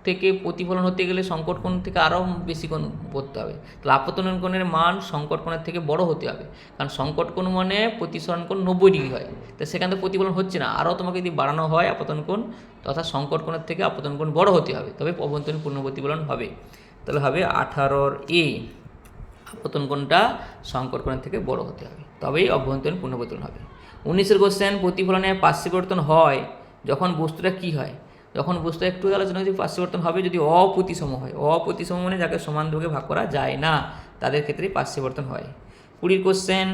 থেকে প্রতিফলন হতে গেলে সংকট কোণ থেকে আরও বেশি কোণ করতে হবে, তাহলে আপতন কোণের মান সংকট কোণের থেকে বড় হতে হবে, কারণ সংকট কোণ মানে প্রতিসরণ কোণ 90 ডিগ্রি হয়, তো সেখান থেকে প্রতিফলন হচ্ছে না, আরও তোমাকে যদি বাড়ানো হয় আপতন কোণ, তথা সংকট কোণের থেকে আপতন কোণ বড় হতে হবে, তবে অভ্যন্তরীণ পূর্ণ প্রতিফলন হবে। তাহলে হবে 18 এ, আপতন কোণটা সংকট কোণের থেকে বড় হতে হবে, তবেই অভ্যন্তরীণ পূর্ণ প্রতিফলন হবে। 19 কোশ্চেন, প্রতিফলনের পার্শ্ববর্তন হয় যখন বস্তুটা কি হয়? যখন বস্তু একটু আলোচনা হয়েছে, পার্শ্ববর্তন হবে যদি অপ্রতিসম হয়। অপ্রতিসম মানে যাকে সমান ভাগে ভাগ করা যায় না, তাদের ক্ষেত্রেই পার্শ্ববর্তন হয়। 20 কোশ্চেন,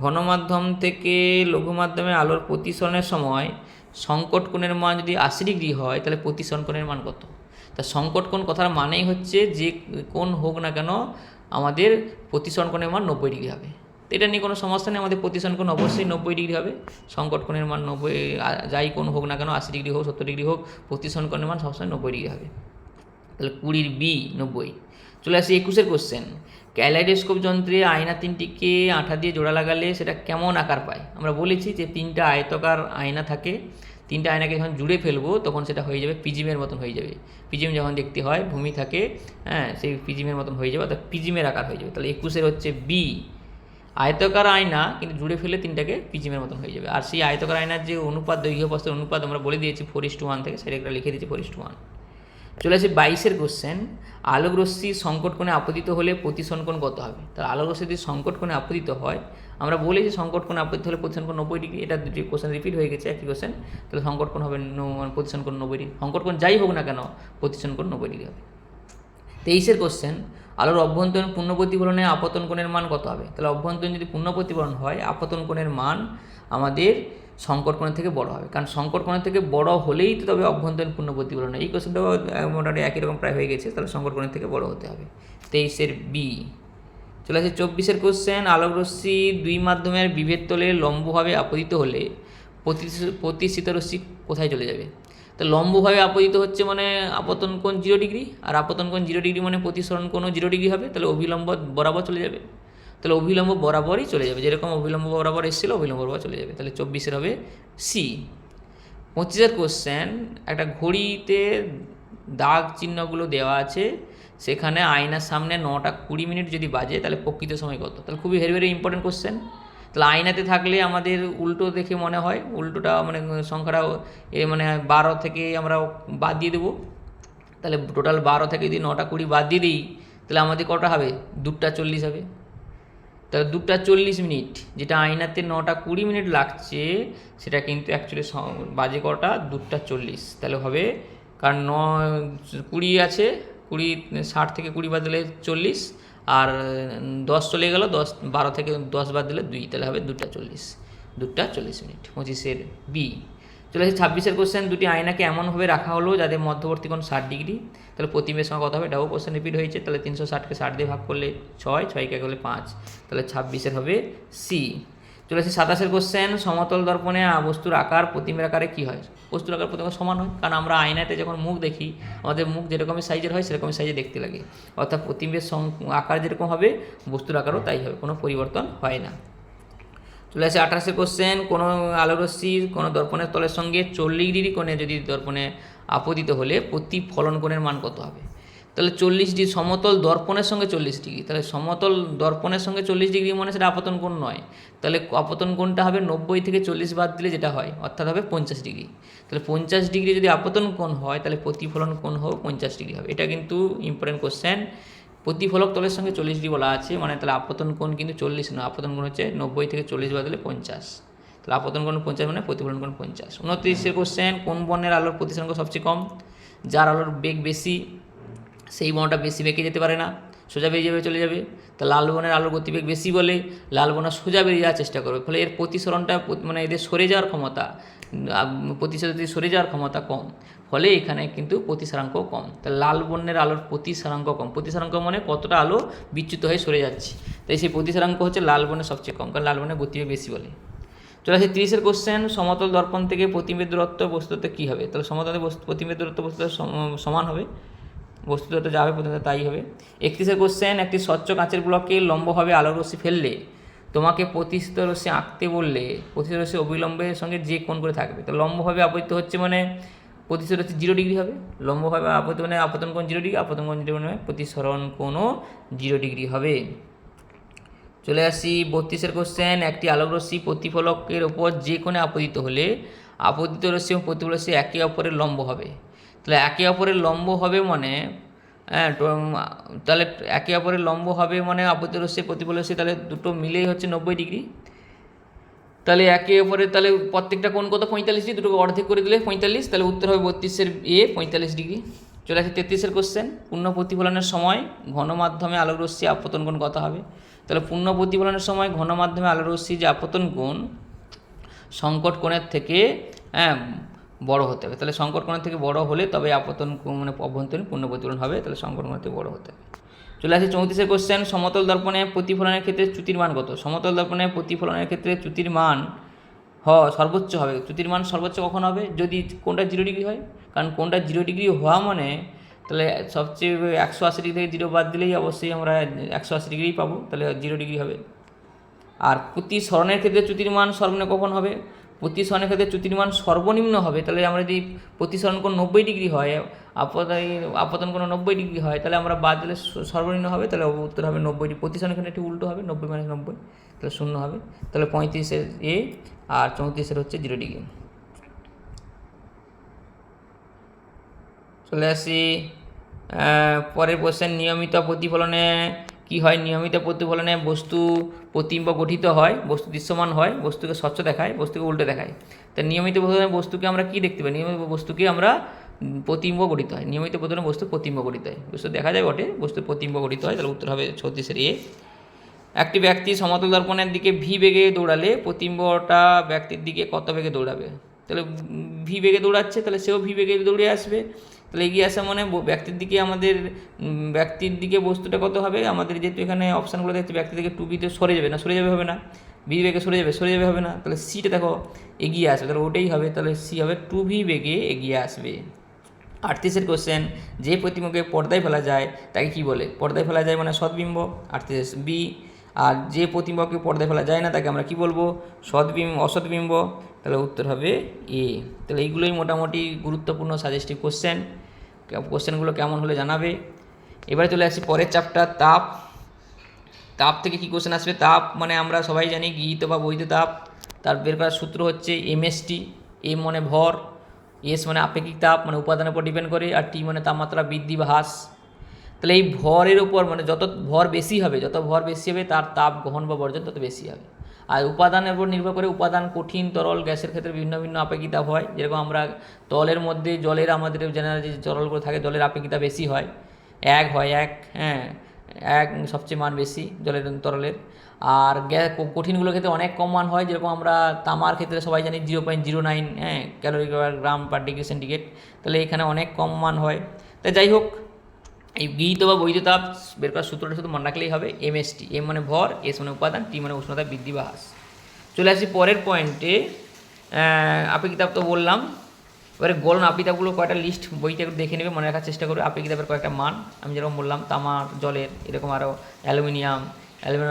ঘনমাধ্যম থেকে লঘু মাধ্যমে আলোর প্রতিসরণের সময় সংকট কোণের মান যদি 80 ডিগ্রি হয়, তাহলে প্রতিসরণ কোণের মান কত? তা সংকট কোণ কথার মানেই হচ্ছে যে কোণ হোক না কেন আমাদের প্রতিসরণ কোণের মান 90 ডিগ্রি হবে। তো এটা নিয়ে কোনো সমস্যা নেই, আমাদের প্রতিসরণ কোণ অবশ্যই 90 ডিগ্রি হবে। সংকট কোণের মান 90, যাই কোণ হোক না কেন, 80 ডিগ্রি হোক 70 ডিগ্রি হোক, প্রতিসরণ কোণের মান সবসময় 90 ডিগ্রি হবে। তাহলে 20 বি 90। চলে আসি 21 কোশ্চেন, ক্যালাইডোস্কোপ যন্ত্রে আয়না তিনটিকে আঠা দিয়ে জোড়া লাগালে সেটা কেমন আকার পায়? আমরা বলেছি যে তিনটা আয়তাকার আয়না থাকে, তিনটা আয়নাকে যখন জুড়ে ফেলবো তখন সেটা হয়ে যাবে প্রিজমের মতন হয়ে যাবে। প্রিজম যখন দেখতে হয়, ভূমি থাকে, হ্যাঁ, সেই প্রিজমের মতন হয়ে যাবে, অর্থাৎ প্রিজমের আকার হয়ে যাবে। তাহলে 21 হচ্ছে বি, আয়তাকার আয়না কিন্তু জুড়ে ফেলে তিনটাকে প্রিজমের মতন হয়ে যাবে। আর সেই আয়তাকার আয়নার যে অনুপাত, দৈর্ঘ্য প্রস্থের অনুপাত আমরা বলে দিয়েছি 4:1 থেকে, সেটা একটা লিখে দিয়েছি 4:1। চলে আসে 22 কোশ্চেন, আলোক রশ্মি সংকট কোণে আপতিত হলে প্রতিসরণ কোণ কত হবে? তাহলে আলোক রশ্মি যদি সংকট কোণে আপতিত হয়, আমরা বলেছি সংকট কোণে আপতিত হলে প্রতিসরণ কোণ 90 ডিগ্রি। এটা দুটি কোশ্চেন রিপিট হয়ে গেছে, একই কোশ্চেন। তাহলে সংকট কোণ হবে প্রতিসরণ কোণ 90 ডিগ্রি। সংকট কোণ যাই হোক না কেন, প্রতিসরণ কোণ 90 ডিগ্রি হবে। 23 কোশ্চেন, আলোর অভ্যন্তরীণ পূর্ণ প্রতিফলনে আপতন কোণের মান কত হবে? তাহলে অভ্যন্তরীণ যদি পূর্ণ প্রতিফলন হয়, আপতন কোণের মান আমাদের সংকট কোণের থেকে বড় হবে, কারণ সংকট কোণের থেকে বড় হলেই তো তবে অভ্যন্তরীণ পূর্ণ প্রতিফলন হয়। এই কোশ্চেনটাও মোটামুটি একই রকম প্রায় হয়ে গেছে, তাহলে সংকট কোণের থেকে বড় হতে হবে। 23 বি। চলে আসে 24 কোশ্চেন, আলোক রশ্মি দুই মাধ্যমের বিভেদ তলে লম্বভাবে আপতিত হলে প্রতিসৃত রশ্মি কোথায় চলে যাবে? তো লম্বভাবে আপতিত হচ্ছে মানে আপতন কোণ 0 ডিগ্রি, আর আপতন কোণ 0 ডিগ্রি মানে প্রতিসরণ কোণও 0 ডিগ্রি হবে, তাহলে অভিলম্ব বরাবর চলে যাবে। তাহলে অভিলম্ব বরাবরই চলে যাবে, যেরকম অভিলম্ব বরাবর এসেছিল অভিলম্ব বরাবর চলে যাবে। তাহলে 24 হবে সি। 25 কোশ্চেন, একটা ঘড়িতে দাগ চিহ্নগুলো দেওয়া আছে, সেখানে আয়নার সামনে 9টা 20 মিনিট যদি বাজে, তাহলে প্রকৃত সময় কত? তাহলে খুবই ভেরি ভেরি ইম্পর্টেন্ট কোশ্চেন। তাহলে আয়নাতে থাকলে আমাদের উল্টো দেখে মনে হয়, উল্টোটা মানে সংখ্যাটা মানে 12 থেকে আমরা বাদ দিয়ে দেবো। তাহলে টোটাল 12 থেকে যদি 9টা 20 বাদ দিয়ে দিই, তাহলে আমাদের কটা হবে? 2টা 40 হবে। তাহলে 2টা 40 মিনিট, যেটা আয়নাতে 9টা 20 মিনিট লাগছে, সেটা কিন্তু অ্যাকচুয়ালি বাজে কটা? 2টা 40। তাহলে হবে, কারণ 20 আছে, 60 থেকে 20 বাদ দিলে 40, আর 10 চলে গেল, 12 থেকে 10 বাদ দিলে 2, তাহলে হবে 2টা 40। 2টা 40 মিনিট। 25 বি। চলে আসে 26 কোশ্চেন, দুটি আয়নাকে এমনভাবে রাখা হলো যাদের মধ্যবর্তী কোণ 60 ডিগ্রি, তাহলে প্রতিবিম্বের সংখ্যা কত হবে? এটাও কোশ্চেন রিপিট হয়েছে। তাহলে 360কে 60 দিয়ে ভাগ করলে 6, 6কে করলে 5, তাহলে 26 হবে সি। চলে আসে 27 কোশ্চেন, সমতল দর্পণে বস্তুর আকার প্রতিবিম্বের আকারে কী হয়? বস্তুর আকার প্রতিবিম্ব সমান হয়, কারণ আমরা আয়নাতে যখন মুখ দেখি, আমাদের মুখ যেরকমই সাইজের হয় সেরকমই সাইজে দেখতে লাগে, অর্থাৎ প্রতিবিম্বের আকার যেরকম হবে বস্তুর আকারও তাই হবে, কোনো পরিবর্তন হয় না। চলে আসে 28 কোশ্চেন, কোনো আলোক রশ্মির কোনো দর্পণের তলের সঙ্গে 40 ডিগ্রি কোণে যদি দর্পণে আপতিত হলে প্রতিফলন কোণের মান কত হবে? তাহলে 40 ডিগ্রি সমতল দর্পণের সঙ্গে 40 ডিগ্রি, তাহলে সমতল দর্পণের সঙ্গে 40 ডিগ্রি মানে সেটা আপতন কোণ নয়, তাহলে আপতন কোণটা হবে 90 থেকে 40 বাদ দিলে যেটা হয় অর্থাৎ হবে 50 ডিগ্রি। তাহলে 50 ডিগ্রি যদি আপতন কোণ হয় তাহলে প্রতিফলন কোণ হবে 50 ডিগ্রি হবে। এটা কিন্তু ইম্পর্টেন্ট কোশ্চেন। প্রতিফলক তলের সঙ্গে 40 ডিগ্রি বলা আছে, মানে তাহলে আপতন কোণ কিন্তু 40 নয়, আপতন কোণ হচ্ছে 90 থেকে 40 বাদ দিলে 50। তাহলে আপতন কোণ 50 মানে প্রতিফলন কোণ 50। 29 কোশ্চেন, কোন বর্ণের আলোর প্রতিসরাঙ্ক সবচেয়ে কম? যার আলোর বেগ বেশি সেই বর্ণটা বেশি বেঁকে যেতে পারে না, সোজা বেরিয়ে যাবে, চলে যাবে। তা লাল বর্ণের আলোর গতিবেগ বেশি বলে লাল বর্ণ সোজা বেরিয়ে যাওয়ার চেষ্টা করবে, ফলে এর প্রতিসরণটা মানে এদের সরে যাওয়ার ক্ষমতা, সরে যাওয়ার ক্ষমতা কম, ফলে এখানে কিন্তু প্রতিসরাঙ্ক কম। তা লাল বর্ণের আলোর প্রতিসরাঙ্ক কম, প্রতিসরাঙ্ক মানে কতটা আলো বিচ্যুত হয়ে সরে যাচ্ছে, তাই সেই প্রতিসরাঙ্ক হচ্ছে লাল বর্ণের সবচেয়ে কম, কারণ লাল বর্ণের গতিবেগ বেশি বলে। চলে আসে 30 কোশ্চেন, সমতল দর্পণ থেকে প্রতিবিম্বের দূরত্ব বস্তুতে কী হবে? তাহলে সমতল প্রতিবিম্বের দূরত্ব বস্তুতে সমান হবে, বস্তু যত যাবে প্রথমে তাই হবে। 31 কোশ্চেন, একটি স্বচ্ছ কাঁচের ব্লকে লম্বভাবে আলোর রশ্মি ফেললে তোমাকে প্রতিষ্ঠিত রশ্মি আঁকতে বললে প্রতিষ্ঠিত রশ্মি অবিলম্বের সঙ্গে যে কোণ করে থাকবে। তো লম্বভাবে আপতিত হচ্ছে মানে প্রতিষ্ঠিত রশ্মি 0 ডিগ্রি হবে, লম্বভাবে আপতিত মানে আপতন কোণ 0 ডিগ্রি, আপতন কোণ 0 ডিগ্রি মানে প্রতিসরণ কোণও 0 ডিগ্রি হবে। চলে আসি 32 কোশ্চেন, একটি আলোক রশ্মি প্রতিফলকের ওপর যে কোণে আপতিত হলে আপতিত রশ্মি এবং প্রতিফলক রশ্মি একে অপরের লম্ব হবে। তাহলে একে অপরের লম্ব হবে মানে তাহলে একে অপরের লম্ব হবে মানে আপতিত রশ্মি প্রতিফলক রশ্মি, তাহলে দুটো মিলেই হচ্ছে 90 ডিগ্রি। তাহলে একে অপরের তাহলে প্রত্যেকটা কোণ কত? 45 ডিগ্রি, দুটোকে অর্ধেক করে দিলে 45, তাহলে উত্তর হবে 32 45 ডিগ্রি। চলে আসে 33 কোশ্চেন, পূর্ণ প্রতিফলনের সময় ঘন মাধ্যমে আলোক রশ্মি আপতন কোণ কত হবে? তাহলে পূর্ণ প্রতিফলনের সময় ঘন মাধ্যমে আলোক রশ্মি যে আপতন কোণ সংকট কোণের থেকে বড় হতে হবে। তাহলে সংকট কোণের থেকে বড় হলে তবে আপতন মানে অভ্যন্তরীণ পূর্ণ প্রতিফলন হবে, তাহলে সংকট কোণের থেকে বড় হতে হবে। চলে আসে 34 কোশ্চেন, সমতল দর্পণে প্রতিফলনের ক্ষেত্রে চ্যুতির মান কত? সমতল দর্পণে প্রতিফলনের ক্ষেত্রে চ্যুতির মান সর্বোচ্চ হবে। চ্যুতির মান সর্বোচ্চ কখন হবে? যদি কোণটা 0 ডিগ্রি হয়, কারণ কোণটা 0 ডিগ্রি হওয়া মানে তাহলে সবচেয়ে 180 ডিগ্রি থেকে 0 বাদ দিলেই অবশ্যই আমরা 180 ডিগ্রি পাবো, তাহলে 0 ডিগ্রি হবে। আর প্রতিসরণের ক্ষেত্রে চ্যুতির মান সর্বনিম্ন কখন হবে? প্রতিসরণের ক্ষেত্রে চ্যুতির মান সর্বনিম্ন হবে, তাহলে আমরা যদি প্রতিসরণ কোণ 90 ডিগ্রি হয়, আপতন কোণ 90 ডিগ্রি হয়, তাহলে আমরা বাদ দিলে সর্বনিম্ন হবে, তাহলে উত্তর হবে 90 ডিগ্রি। প্রতিসরণের ক্ষেত্রে একটু উল্টো হবে, 90 - 90, তাহলে 0 হবে। তাহলে 35 আর 34 হচ্ছে 0 ডিগ্রি। চলে আসি পরের কোশ্চেন, নিয়মিত প্রতিফলনে কি হয়? নিয়মিত প্রতিফলনে বস্তু প্রতিবিম্ব গঠিত হয়, বস্তু দৃশ্যমান হয়, বস্তুকে স্বচ্ছ দেখায়, বস্তুকে উল্টে দেখায়। তা নিয়মিত প্রতিফলনে বস্তুকে আমরা কি দেখতে পাই? নিয়মিত বস্তুকে আমরা প্রতিবিম্ব গঠিত হয়, নিয়মিত প্রতিফলনে বস্তু প্রতিবিম্ব গঠিত হয়, বস্তু দেখা যায় বটে, বস্তু প্রতিবিম্ব গঠিত হয়, তাহলে উত্তর হবে 36 একটি ব্যক্তি সমতল দর্পণের দিকে ভি বেগে দৌড়ালে প্রতিবিম্বটা ব্যক্তির দিকে কত বেগে দৌড়াবে? তাহলে ভি বেগে দৌড়াচ্ছে, তাহলে সেও ভি বেগে দৌড়ে আসবে, তাহলে এগিয়ে আসা মানে ব্যক্তির দিকে ব্যক্তির দিকে বস্তুটা কত হবে? আমাদের যেহেতু এখানে অপশানগুলো দেখছি ব্যক্তির দিকে 2 সরে যাবে না, সরে যাবে হবে না, ভি বেগে সরে যাবে হবে না, তাহলে সিটা দেখো এগিয়ে আসবে, তাহলে ওটাই হবে, তাহলে সি হবে 2v বেগে এগিয়ে আসবে। 38 কোশ্চেন, যে প্রতিবিম্বকে পর্দায় ফেলা যায় তাকে কি বলে? পর্দায় ফেলা যায় মানে সদ্বিম্ব, 38 বি। আর যে প্রতিবিম্বকে পর্দায় ফেলা যায় না তাকে আমরা কি বলবো? অসদ্বিম্ব, তাহলে উত্তর হবে এ। তাহলে এইগুলোই মোটামুটি গুরুত্বপূর্ণ সাজেস্টিভ কোশ্চেন। কোশ্চেনগুলো কেমন হলে জানাবে। এবারে চলে আসি পরের চ্যাপ্টার, তাপ। তাপ থেকে কি কোশ্চেন আসবে? তাপ মানে আমরা সবাই জানি গৃহীত বা বৈধ তাপ, তার বের করার সূত্র হচ্ছে এমএসটি। এম মানে ভর, এস মানে আপেক্ষিক তাপ মানে উপাদানের উপর ডিপেন্ড করে, আর টি মানে তাপমাত্রা বৃদ্ধি বা হ্রাস। তাহলে এই ভরের উপর মানে যত ভর বেশি হবে তার তাপ গ্রহণ বা বর্জন তত বেশি হবে। আর উপাদানের উপর নির্ভর করে, উপাদান কঠিন, তরল, গ্যাসের ক্ষেত্রে ভিন্ন ভিন্ন আপেক্ষিক তাপ হয়। যেরকম আমরা তলের মধ্যে জলের আমাদের জেনারেল যে তরলগুলো থাকে জলের আপেক্ষিক তাপ বেশি হয়, 1 হয়, 1 1 সবচেয়ে মান বেশি জলের তরলের। আর কঠিনগুলোর ক্ষেত্রে অনেক কম মান হয়, যেরকম আমরা তামার ক্ষেত্রে সবাই জানি 0.09 ক্যালোরি গ্রাম পার ডিগ্রি সেন্টিগ্রেড, তাহলে এখানে অনেক কম মান হয়। তাই যাই হোক, এই গৃহীত বা বৈধ তাপ বের করার সূত্রটা শুধু মনে রাখলেই হবে, এমএসটি। এম মানে ভর, এস মানে উপাদান, টি মানে উষ্ণতা বৃদ্ধি বা হ্রাস। চলে আসি পরের পয়েন্টে, আপেক্ষিক তাপ তো বললাম। এবারে গলন আপেক্ষিক তাপগুলো কয়েকটা লিস্ট বইতে একটু দেখে নেবে, মনে রাখার চেষ্টা করবে আপেক্ষিক তাপের কয়েকটা মান। আমি যেরকম বললাম তামার, জলের, এরকম আরও অ্যালুমিনিয়াম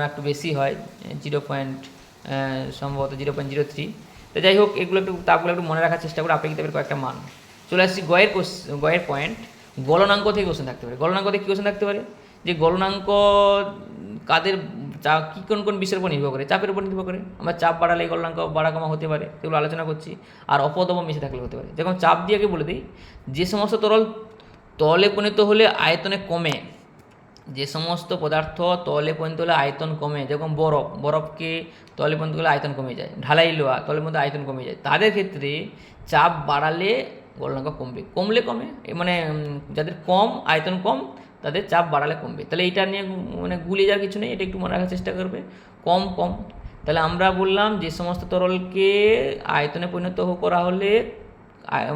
একটু বেশি হয়, সম্ভবত 0.03। তো যাই হোক, এগুলো একটু তাপগুলো একটু মনে রাখার চেষ্টা করে আপেক্ষিক তাপের কয়েকটা মান। চলে আসছি গয়ের পয়েন্ট। গলনাঙ্ক থেকে কোশ্চেন থাকতে পারে। গলনাঙ্ক থেকে কী কোশ্চেন থাকতে পারে, যে গলনাঙ্ক কাদের চাপ কী কোন কোন বিষয়ের উপর নির্ভর করে, চাপের উপর নির্ভর করে। আমরা চাপ বাড়ালে এই গলনাঙ্ক বাড়া কমা হতে পারে, সেগুলো আলোচনা করছি। আর অপদম মিশে থাকলে হতে পারে। যেমন চাপ দিয়ে আগে বলে দিই, যে সমস্ত তরল তলে পরিণত হলে আয়তনে কমে, যে সমস্ত পদার্থ তলে পরিণত হলে আয়তন কমে, যেরকম বরফকে তলে পরিণত হলে আয়তন কমে যায়, ঢালাই লোহা তলের মধ্যে আয়তন কমে যায়, তাদের ক্ষেত্রে চাপ বাড়ালে গলনাঙ্ক কমবে, কমলে কমে, মানে যাদের কম আয়তন কম তাদের চাপ বাড়ালে কমবে। তাহলে এটা নিয়ে মানে গুলিয়ে যাওয়ার কিছু নেই, এটা একটু মনে রাখার চেষ্টা করবে, কম কম। তাহলে আমরা বললাম যে সমস্ত তরলকে আয়তনে পরিণত করা হলে